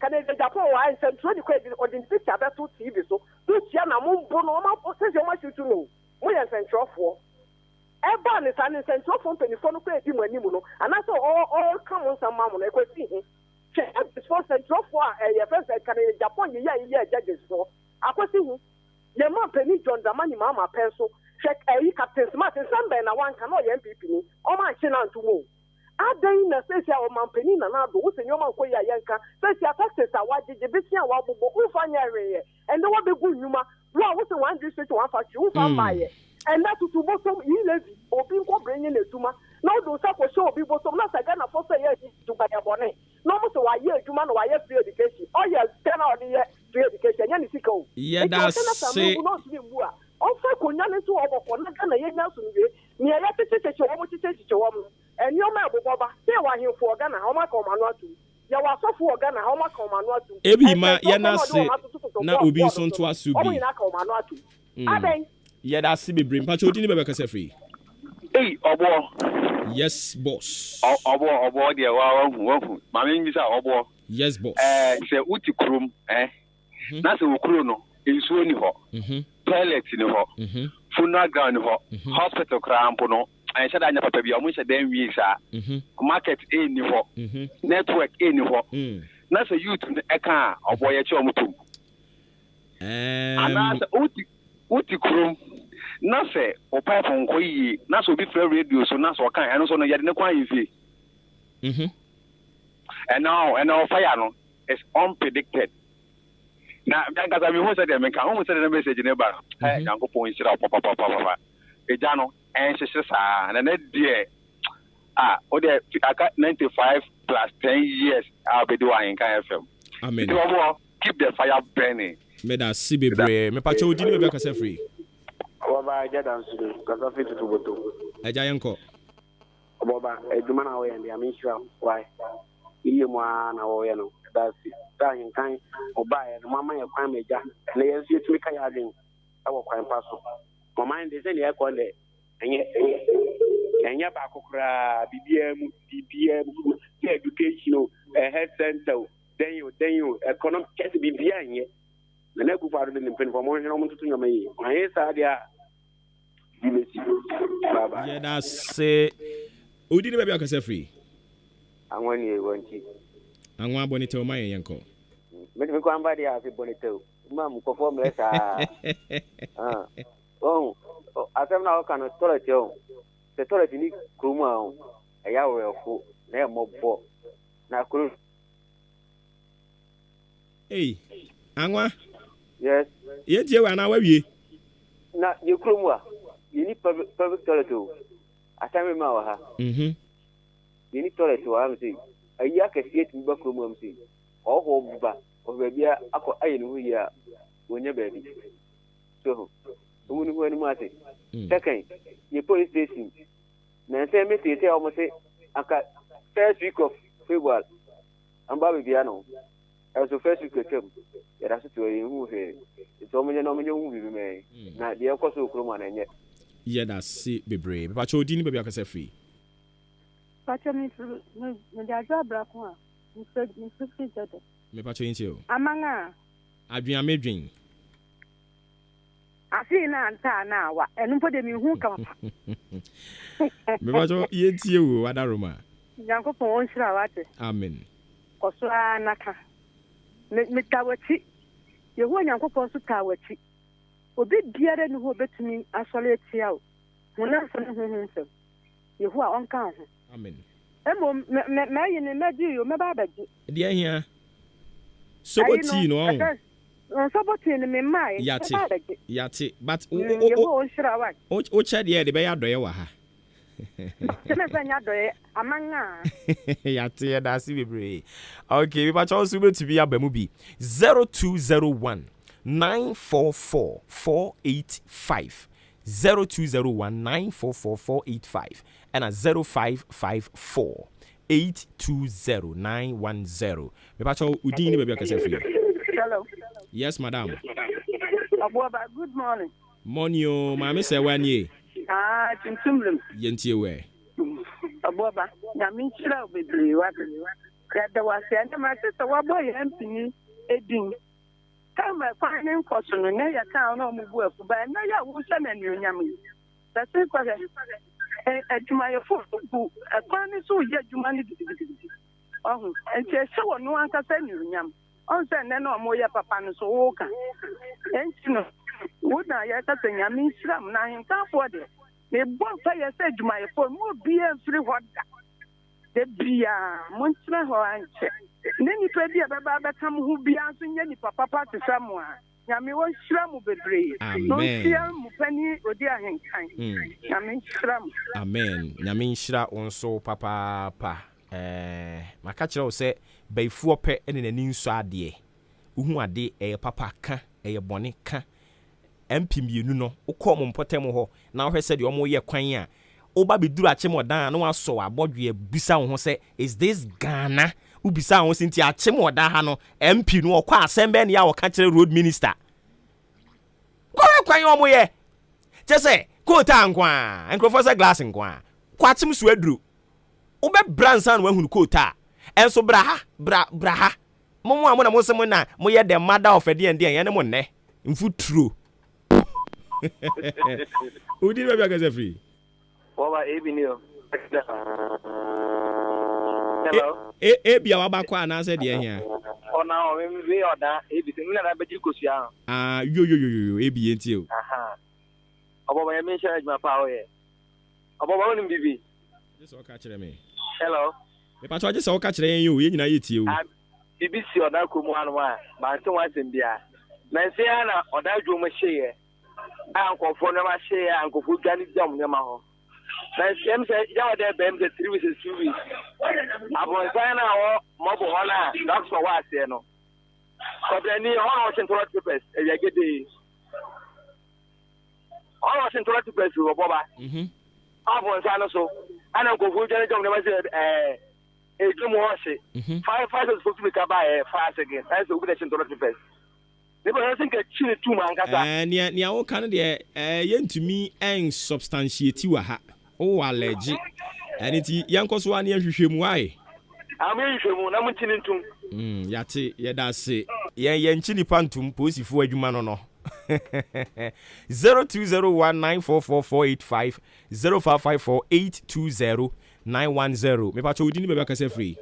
Canada Japan wa nsentro di kwa di picture beto TV so do tia na mo mbo no ma se se mo shitu no mo ye nsentro eba ne sa ne nsentro fo penifo no kwa edi mo animu no ana so all come on some mamo na ekwesi he che for nsentro fo a ye first Canada Japan ye judges for akwesi hu ye ma peni John Dramani mama penso check Captain Smart Sambe na wan kan o ye MPP ni o ma chi na ntumo adan na sesia o mampani na na do wo senyo man ko ya yanka sesia taxes a wajeje besia wa bobo ufanya reye ende wo begu nnuma wo se 1 district 1 factory ufa mbaye enda tutu bosom ilevi obi nko brenye na eduma na do sa ko show obi bosom na saga na for say ye duba ya bone no mo se wa ye eduma na wa ye free education o ye tena o ye free education nya ni sika o ye da se o fa ko nya ne so oboko na ga na ye nya sunwe ni ya tete wo mo tete wo mo eni o ma boboba se wa himfo oga na o ma ka o manu atu ya wa sofo oga na o ma ka o manu atu ebi ma ye na se na obi nso nto asu bi o na ka o manu atu aben ye da se bebre mpacho odi ni bebe ka se free obo yes boss obo de wa hu ma me ngi sa obo yes boss se uti krum na se okuro no ensuo ni ho toilet ni ho funeral ground ni ho hospital krampo no I said, I'm not a much then we market in ho network in ho. That's a youth in a car or boy at your mutum. And that's Uti Krum. Nase or pipe on Koi, Naso be fair radio, so Naso can and also yet in the quiet fee. And now fire no is unpredicted. Now, because I mean, who said them? I almost said a message in about Uncle Point, papa. Ejano and sisa and then dear okay 95 plus 10 years I'll be doing AHENKAN FM. Amen. Keep the fire burning. Me da si bebre me pa che odi ni be ka se free. Oba Jadan Sudu ka so fit to boto. Eja yenko. Oba eduma na we and am sure why. Iye mo na wo ye no. That's it. AHENKAN oba e mama ye kwan meja. Na ye nsu tumi ka ya den. Awo kwan paso. Mama inde se ne call it enya ba kokra BBM education health center then you economic case BBM nye na ku faru ni pen for mo hino mo tutu nyama yi anya sa dia dimesi baba yeah that say odi ni be akase free anwani e wanti anwa bonite o mayen yanko me ko amba dia fi bonite o ma mu ko form lesa asem na o kan toilet o the toilet ni kruma o eya werefo na e mobbo na kru anwa yes ye tie wa na wawie na ye kruma ye ni public toilet o asem ma wa ha ye ni toilet o am say eya ka fiet mi ba kruma am say o ho buba o ba bia akọ ayi ni hu ya wonya ba bi so who mati second the police station na say me say almost say aka first week of February amba bibia no so first week kekem ya da so to hu he so menye no menye hu bibi me na de ko so kuro ma na nye yeah that's see bebre pa cho di ni bia akasa free pa cho me da jo abra ko a mi se jade me pa cho yin o amanga adwen amedwen asi na anta na wa enu po de mi hu ka me pa cho yentie o adaroma Yankopon on shira wate amen koso anaka me tawachi yehu Yankopon so tawachi obi biara ni ho betumi asole etia o hona so ne ho nsem yehu a onka ho amen emo me yene medi yo me ba baji dia hia soboti no on soboti ni me mai yate but o che dia de be ya doye wa ha yate da si bebre okay we ba cho so betu bi abamu bi 0201 944 485 0201 944 485 and a 0554 820 910 me ba cho udini be bi akase free. Hello. Yes madam. Obuoba, good morning. Morning o ma me se wani Tintumlum. Yentie we. Obuoba, na mi chira obedre wa. Kada wa se na ma se wa boy empini edin. Kama kwa ne nkoso no na ya ka na omubu afu ba na ya wo se na nyonyam. Da se kwa adwuma ye fo bu kwa ne so ye adwuma ne bibi. Oh, enti e se wo no anka se nyonyam. On se ne no mo ye papa no so wo ka. Enti no Would I have a yamin slam 9 for the bonfire ya said to my phone more beer free water. The beer, Monstra Horanche. Then you could be a baba come who be answering any papa to someone. Yami was shram be brave. No fear, Mupeni or dear Henkan. Yamin shram. Amen. Yamin shra on so papa. My catcher say, Bay 4 pe and in a new sadie. Uhu ade a papa ka a bonnet ka. MP mienu no ukọ mo mpọtem ho na hwe se de omo ye kwan a oba beduru achemodan na waso abodwe bisa ho se is this Ghana ubisa ho sinti achemodan ha no MP no okọ asembe ne ya wo ka kire road minister kwan omo ye jese kota nkwa enkrofo se glass nkwa kwachim so aduru obe bransan wa hunu kota enso bra ha mo amu na mo se mo na mo ye the mother of ede ye ne mo nne mfu true Who did baby akase free? Oba ebinio. Hello. Bia wa ba kwa na se de hia. Ona o me oda ebi se nna ba jikosia. Yo ebi enti o. Aha. Oba ya me share ma pa o ye. Oba ba woni bibi. Just o ka kire me. Hello. Me pa cho just o ka kire yen yo, ye nyina ye tie o. Bibi si oda ko mu anu a, ma nte wa sem bia. Na se ya na oda dwo ma hye ankofo na ma hye ankofo gani jam ne ma ho na sem se ya wa de bem de 3 weeks 2 weeks abon sai na ho mo bo ho na that's for what say no so be ni ho no chin toilet papers e ya gede ho no chin toilet papers wo boba abon sai no so ana ankofo gani jam ne ma se e dum ho hye 5 is supposed to be ka ba 5 again that's the good chin toilet papers. Nia wo kan de yentumi en substantiate wa ha o allergy aniti yankoso ani ahwehwemu ai ahwehwemu na mutini ntum yate yeda se yenchi ni pantum posifo adwuma no 0201944485 0554820910 me pa cho udini be ba kase free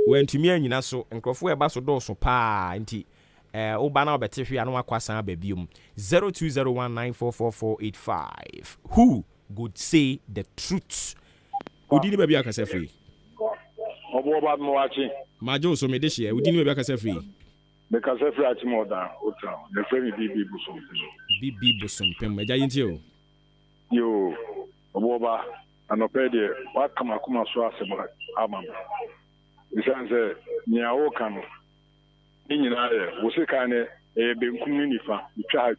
wentumi anyina so nkrofo e ba so do so pa nti oba na obete hwe anu akwasan ba biom 0201944485 who would say the truth udini ba bi akasa free Obuoba Moachi majo so me de hye udini ba bi akasa free me kasa free atimoda otra the free bibi busompem eja yinti o yo Obuoba anopede wa kama kuma so asema amam bisanze nyawo kanu nyina wo se kan benkum nifa twa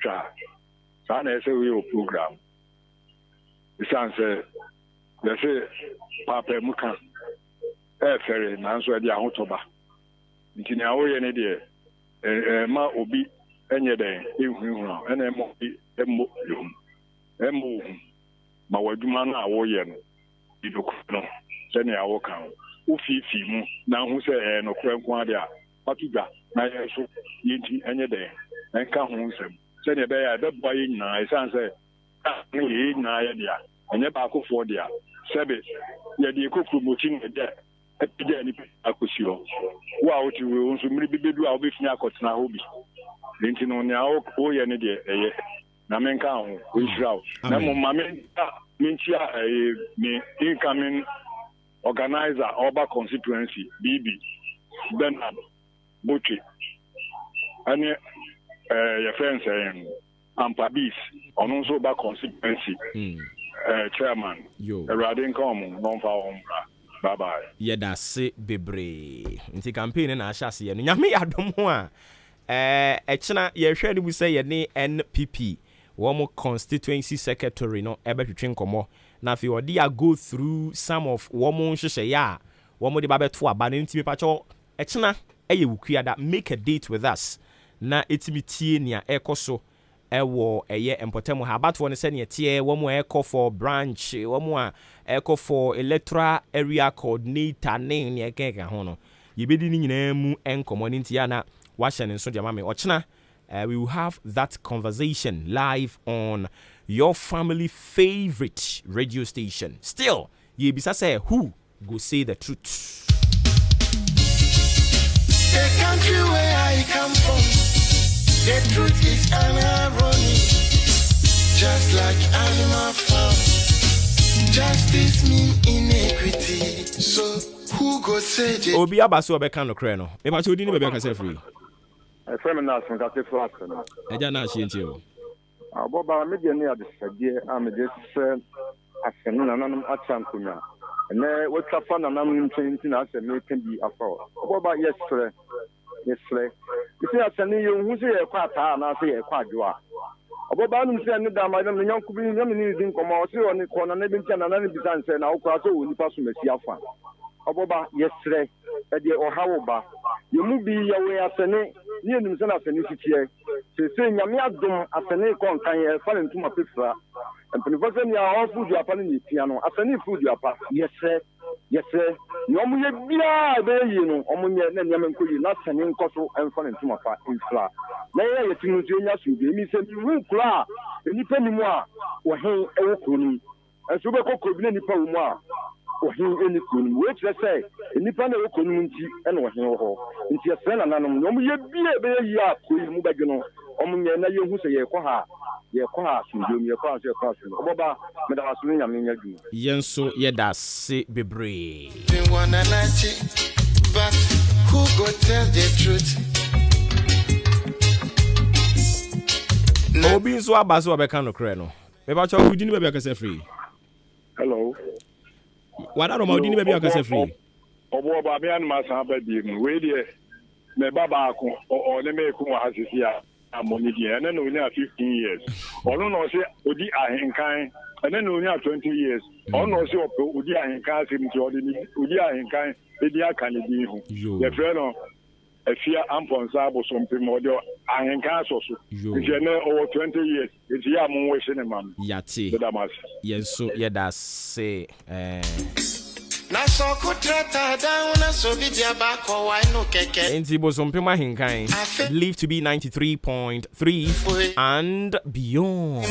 sa na ese we program bisanze yese papa muka fere nanso de ahotoba nti na wo ye ne de ma obi enye den ehuhu na emo emo emo ma waduma na wo ye no idoku no se ne awo kan wo fifi mu na hu se no krenko ade a patuga na ye so yenti enye den enka hu nsem se ne be ya da bua ye nyina esanse ne ye nyina ye dia enye ba akofo dia sebe ye de ko promoting de epide ni akosio wa o ti we nso mmiri bebedu a obefini akotena hobi nti no ne awo o ye ne de eye na menka ho o israel na mo mame mintia me incoming organizer Oba constituency BB Bernard Boche ani your friends Ampabis ono so Oba constituency chairman Radin come non fa ombra bye bye yeda se bebre nti campaign na ahase ye no nyame yadom ho a echina ye hwe ni bu se ye ne NPP womo constituency secretary no ebetwetwe nkomo na fi odi ya go through some of womo hwehye ya womo de babeto aba na ntimi pacho echina eye wukua da make a date with us na etimi tie nia ekoso ewo eye empotemo ha batwo ne se ne tie womo eko for branch womo a eko for electoral area coordinator ne ekeka ho no yebedi ni nyina mu enkomo ne ntia na wahye ne so de mame ochina we will have that conversation live on your family favorite radio station. Still, ye bisa say who go say the truth. The country where I come from, the truth is irony. Just like animal farm, justice mean inequity. So who go say the Obi abaso obeka no kre no. Me pa chodi ni bebe ka say free. From na so ka say flat no. Eja na ahie nti o. Aboba me de ne adesage am de se asenu na nanum achankunya. Ne wetsafa na nanum ntwenti na ase me kan bi afa. Aboba yesre. Isi asenu ye hu se ye kwa taa na se ye kwa adwo. Aboba num se ne da ma dem nyanku bi nyam ni din komo se oni kona na bi ntia na bi sanse na okwa so woni pa so masi afa. Aboba yesre e de ohawo ba. Yemu bi yawe asene ni enum se na asene fitie. Se nyame adom asene ko nkan ye fa ne ntuma pefra empinifo se ni a food you apa ni pia no asene food you apa yesre ni omu ye bia be yi no omu nye na nyame nkoyi na asene nkoso emfa ne ntuma fa infra na ye ye tinu nti onya su be mi se mi hu kura enipa ni mu a wo hen ewo kroni enso be kokko bi na nipa wo mu a ohin eni kunu we tire say nipa na ekonu nti ena ohin ho nti yesre na nanom no ye bie be yi a koyi mu badwe no omunye na ye hu se ye kɔ ha sundom ye kɔ se kɔ so oboba me da waso nyame nya dwuma yenso ye da se bebre but who go tell the truth Obi so abaso obeka no kre no me ba cho wudi ni be be kase free. Hello. Wada no maudi ni be be kase free. Obuoba me an ma san ba bi mu we de me baba ko o ne me ku wa hasisi a amoni di ene no nya 15 years ono no se odi ahenkan ene no nya 20 years ono se odi ahenkan se mti odi ahenkan edi aka ne di hu ye fe no efia amponsa abosompe modio ahenkan so je ne o 20 years eti ya mu we se ne mam yati yenso ye da se na so kutrata down na so bidia ba ko why no keke Enti bosompe mahinkan believed to be 93.3 and beyond.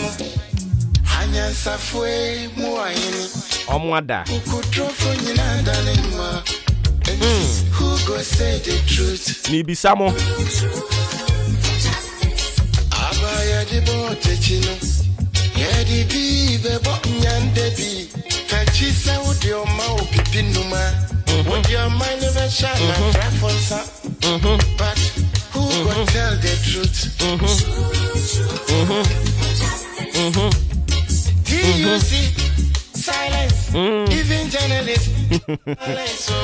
Hanya safwe muayini Omwada ukutrofo nyina dalema. Who go say the truth? Ni bisamo Abaya di bo techino yedi bi bebo nyande bi kachisa udi oma opipinuma udi oma never shine preference but who go tell the truth? TUC silence even journalists so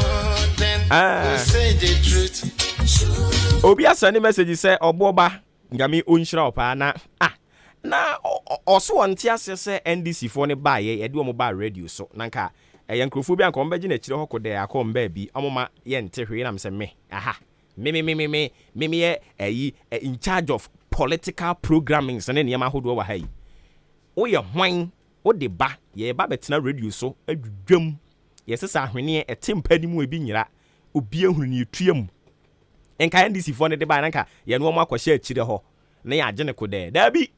then who say the truth? Obi asani message say Obuoba ngami onhira opa na oso wonte ase se NDC fo ne ba ye de omo ba radio so nanka nkrofobia nko mbeji na chire hoko de akọ mba bi omoma ye nte hwe na mse me aha me in charge of political programming sene ne ma hodo wa hai wo ye hwan wo de ba ye ba betina radio so adwam ye sesa ahwene etempa ni mu ebi nyira obi ehunu ne tuam enka NDC fo ne de ba nanka ye no mo akwahye achire ho na ya agene ko de da bi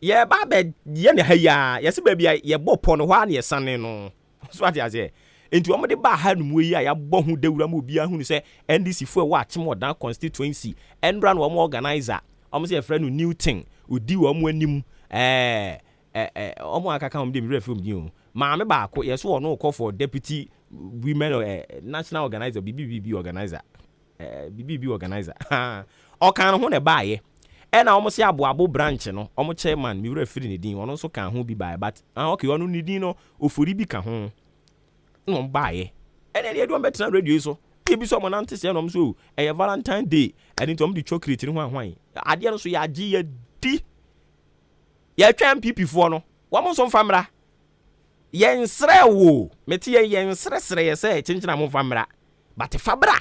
ye ba be ye ne haya ye se ba bi ye bopo no hwa na ye sane no so ati ase enti omo de ba ha no mu yi ya bo hu dawura ma obi ahunu se NDC fo wa achim odan constituency endra no omo organizer omo se ye friend no Newton odi wo omo anim omo akaka omo de mi refum di o maame ba ko ye so ono call for deputy women national organizer BBB organizer BBB organizer o kan ho ne ba ye e na omo se aboabo branch no omo chairman mi refiri ne din ono so kan ho bi ba but okay ono ne din no ofori bi ka ho no ba ye e na de do betra radio so bi so mo nante se no so e Valentine Day and into the chocolate ni hwan ade no so ya agi ya di ya twa MPP fo no wo mo so famra yensre wo meti yensre ye se chinchina mo famra but fabra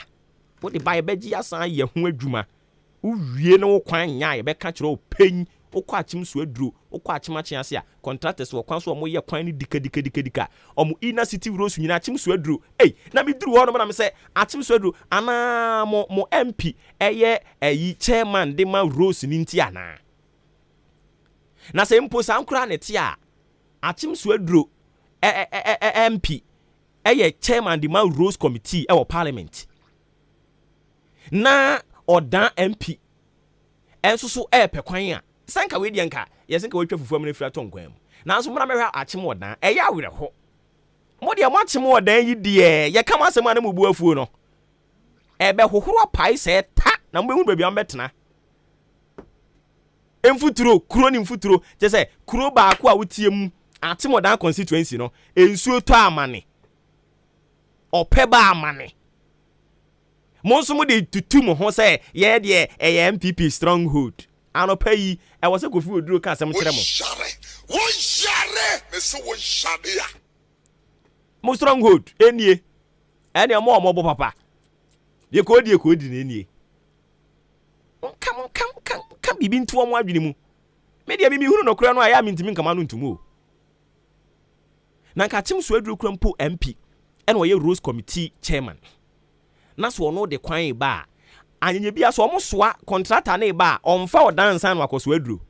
wo de ba beji asan ye ho adwuma uwie no kwan nya ye be ka kire o pen wo kwa achim so aduro wo kwa achim achi ase a contractors wo kwan so mo ye kwan ni dika omo inner city roads nyina achim so aduro na mi duru ho no na me se achim so aduro ana mo MP eye chairman de ma roads ni nti ana na se mpo sa nkura ne ti a achim so aduro MP eye chairman de ma roads committee e wo parliament na odan MP enso so pekwan a sanka we die nka yesenka we twa fufu amene fira tonkwam na so mra mehwa achim odan ya awere ho mo de mo achim odan yi die ye kama asem ana mubu afuo no ebe hohoro pai se ta na mo ehunu baby am betena emfuturo kuro ni mfuturo je se kuro ba akwa wotie mu achim odan constituency no ensuo to amane opeba amane monso mo de tutu mo ho say ye de MPP stronghold anopa yi e wo se kofi oduro ka asem kire mo won share me so won share ya mo stronghold enie ene mo bo papa de ko di na enie kam bibi ntu mo adwene mu me de mi hunu no kura no aya mi ntimi nkama no ntumu o na nka chim so aduro kura mpo MP ene wo ye Rose Committee chairman na so no de kwan ba anyenye bia so omo soa contractor na ba omfa odansa no akoso aduro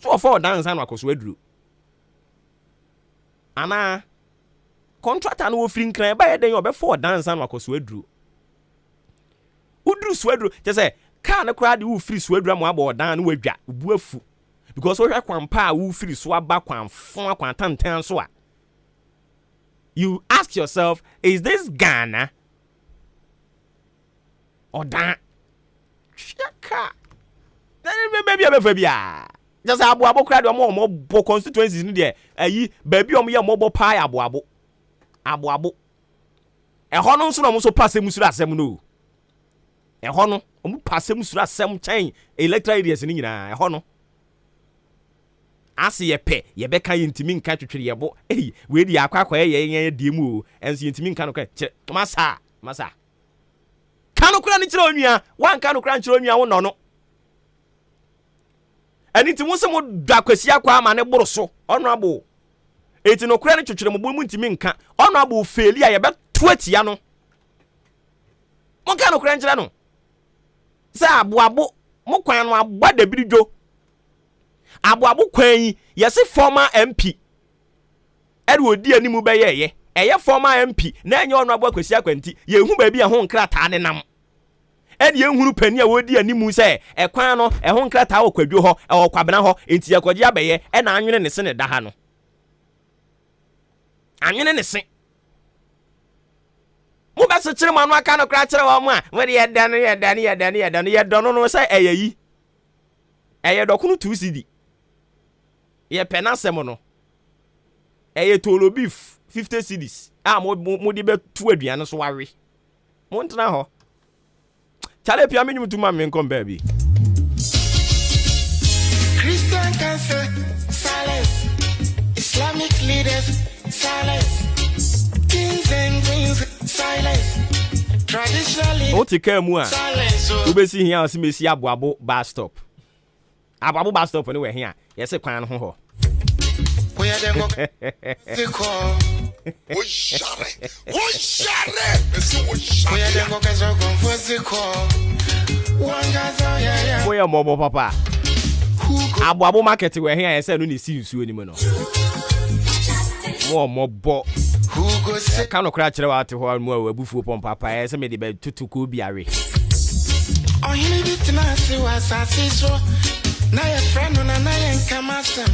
so ofa odansa no akoso aduro ana contractor no ofiri nkran ba ye den obefa odansa no akoso aduro uduru so aduro je say car na kura de ofiri so aduro mo aba odan no wadwa bu afu because wo hwa kwan pa a ofiri so aba kwan fon kwan tantan so a you ask yourself, is this Ghana? Or that? Shaka. Baby, just Abuabo cried more constituencies in there. Baby, more pie Abuabo. A hono so no so pass musura asem no. A hono, pass musura asem chain electoral areas ni nyina. A hono. Asi ye pe ye beka yintimi nka twetwere ye bo we di akwa ye die mu o enso yintimi nka no ka masa kanu kura ni kire onua wan kanu kura nkire onua wo no ani ti musemo dakwasi akwa ama ne boro so ono abo eti no kura ni twetwere mo bo mu ntimi nka ono abo feli a ye be tuatia no mo kanu kura nkire no sa abo mo kwan no abada birido Abuabu kwan yesi former MP ede odi animu be ye eye former MP na enye onu abu akwasi akwanti ye hu ba bi a ho nkrata ne nam ede ye hunu pani a wodi animu se ekwan no e ho nkrata wo kwadwo ho e wo kwabena ho enti yakwaji abeye e na anwene ne se ne da ha no anwene ne se mo ba se kire manu aka no kra kire wo mu a we de ye dan ye dono no se eyeyi eye dokunu 2 CD ye penasem no eye tolo beef 50 cedis mo di be tu aduane so wawe mo ntena ho chale pia menyum tu ma me nkom baby Christian cancer silence Islamic leaders silence o te ka mu a wo be si hia o si mesi aboabo bus stop aboabo bus stop ne we hia ye se kwan ho ho Oya dengo ziko o share esi o share Oya dengo kezo konfo ziko Wangazo ya Oya mobo papa aboabo market we hia ye se no ne si nsuo ni mu no mo bo Kano kra kire wa ate ho mu abufuo pom papa ye se me de be tutuku biare Ohini bitina si wasasi so na ye friend na ye nkamasem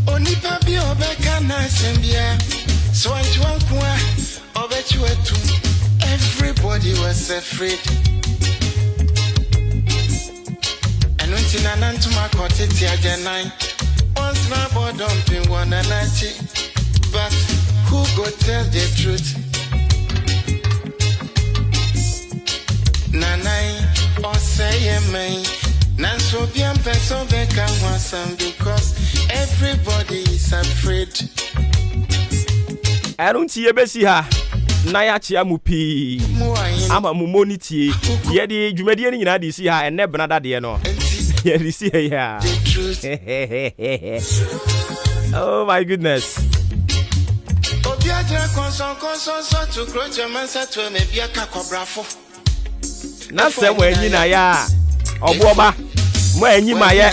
Onipa bi obeka na sembia so antwankwa obechi wetu everybody was afraid Anunti na nantuma kotiti ajenai once na bodom pin one anachi but who go tell the truth Nanai or say me Nanso bien person beka wasam because everybody is afraid. I don't see a besi ha. Na ya chia mu pi. Ama mu moniti. Ye di dwumadi ni nyina di si ha enne benada de no. Ye di si ya. Oh my goodness. Obiaja konson so to grow German to me bia ka kobrafo. Na se mo enyi na ya. Obuoba. Mo enyi ma ye.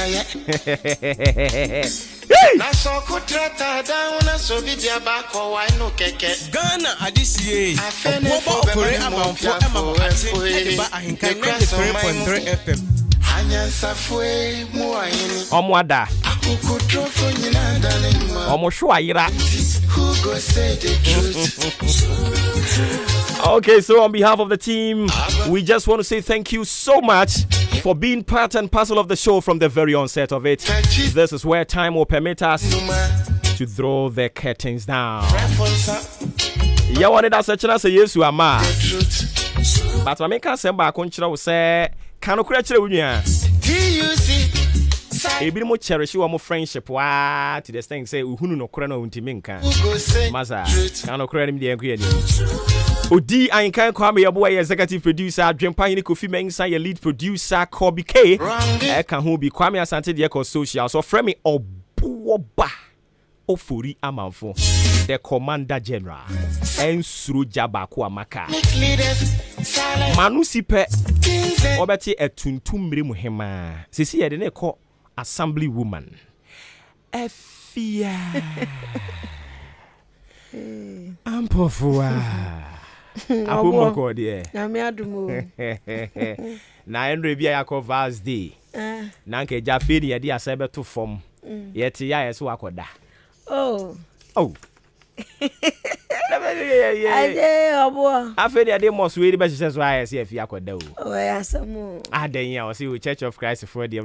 Na so ko trata down na so bi dia ba ko why no keke. Ghana adisiye. Obuoba Ofori Amanfo Maakye e ba AHENKAN933 FM. Hanya safwe mu ayini. Omo ada. Akuku trofo nyina dalema. Omo hwo ayira. Who go say the truth? Okay, so on behalf of the team, we just want to say thank you so much for being part and parcel of the show from the very onset of it. This is where time will permit us to throw the curtains down. Yeah, what did I say? I say yes, you are ma. But I make us say back on chira say can you create a Ebi mo cherish your friendship wa to the thing say uhunu no kora na untimi nka maza kan no kora ni de enko ye Odi AHENKAN933 yabo ye executive producer Adwempa Hini Kofi Mensa ye lead producer Kobe K ka ho bi Kwame Asante de ko social so frame me Obuoba Ofori Amanfo the commander general ensuro jaba ko amaka manu sipe obeti etuntum mire muhema sisi ye de ne ko assembly woman Efia Ampofua Apumoko de na me adumo na enre bia yakọ vals day na nke jafe ni ye de asebe to form ye ti ya yeso akoda oh Aye obo afi de mos we be se so ayes ye fi akoda o oh yasamu adan ya o see Church of Christ for the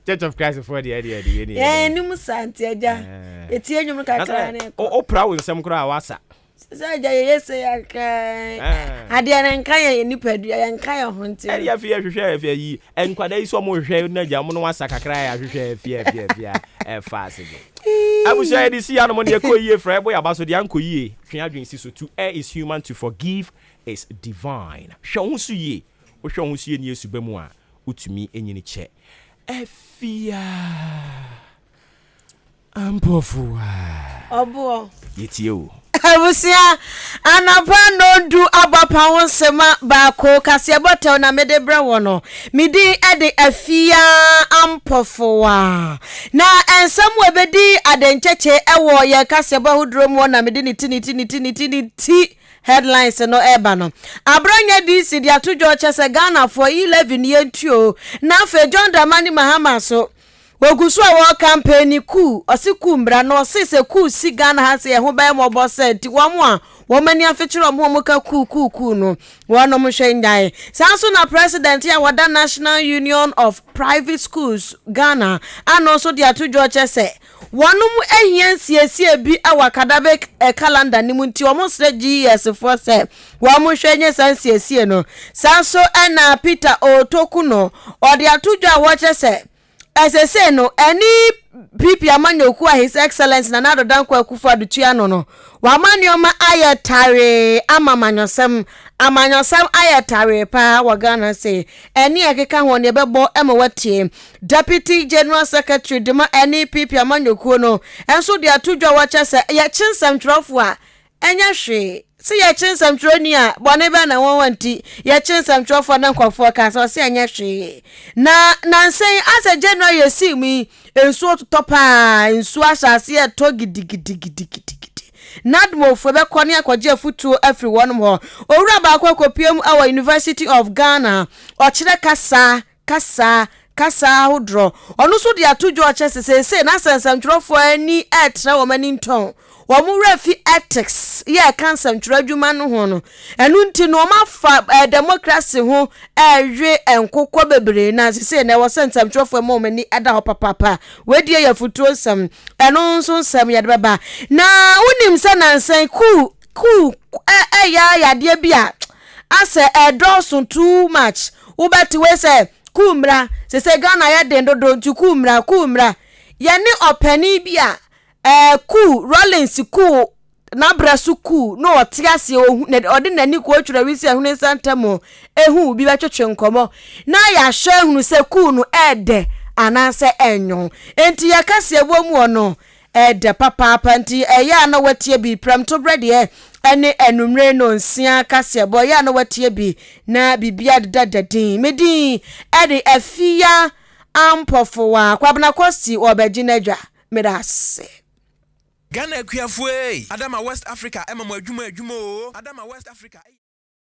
Church of Christ for the ni musanti aja eti enwum kakra na o pra wo nsem kra wasa Saja yese yakai ade na nkan ya nipadu ya nkan ya honte e ya fi hwehwe yi enkwada yi so mo hwehwe na gya mo no wasa kakra ya hwehwe fi e fast abuja edi si ya no mo de koyie fra boy abaso de ankoyie hwe adwen si so to air is human to forgive is divine hwe ho so yie wo hwe ho so yie ni Yesu ba mu a utumi enyini che efia ampofua obo yetie o Abusia anapa no du abapa wonsema baako kase botel na medebra wono midi ede afia ampofoa na ensam webedi adencheche ewo ye kase bahudrom wona medi ni headlines no eba no abranya DC dia tojo chese Ghana for 11 yentuo na fe John Dramani Mahama so Wogusu awo campaign ku osiku mbra no sese ku si Ghana ha se ho ba mo bosse ti wo mo a wo mani afechiro mo ka ku no wono mo hwenyae sanso na president ya wada National Union of Private Schools Ghana ano so dia to George se wono mu ehia siesie bi awakadabe calendar ni mu nti wo mo sre GS for se wo mo hwenye san siesie no sanso na Peter Otoku no o dia to George se as I say no any pipi amanyoku his excellence na nado danko akufo adutua no wamanioma ayetare amamanyosem ayetare pa wagana say any akeka ho ne bebo emwatie deputy general secretary dema any pipi amanyoku no enso de atudwa wacha say ye chinsam trofo a enya hwe si ye chinsam troni a bone be na won wanti ye chinsam trofo na nkofo ka so se enya hwe na nansen as a general ye see me enso topa enso asase e to gidigidi nadmo fo be kone akwaje afutuo everyone ho owura ba akwakopiam our University of Ghana o kire kasa hodro onu so de atudwo oche se na sensam trofo ani etra wo mani nton wo mu refi ethics ye kansam tradwuma no ho no enu nti no ma fa democracy ho ewe enkokọ bebre na se na wo sensam trofo mo mani eda ho papa we die ya futuo sam enu nso sam ya de baba na unim se na nsan ku ya de bia ase edosun too much wo beti we se kumra se Ghana ya dendodo nti kumra yani opani bia ku Rollins ku na brasu ku no otiase odi nani ku otwura wisi ahune santamo ehu bi ba twetwe nkomo na ya hwe hunu se ku no ede anase enyo enti ya kase ebomu ono ede papa nti ya na watie bi pram to bread ye ene enumre no nsia kase bo ya na watie bi na bibia dadadin medi ede afia ampofowa kwabna kosti obejinadwa medase Ghana Kuafue, Adama West Africa, Emma Adwuma, Adama West Africa.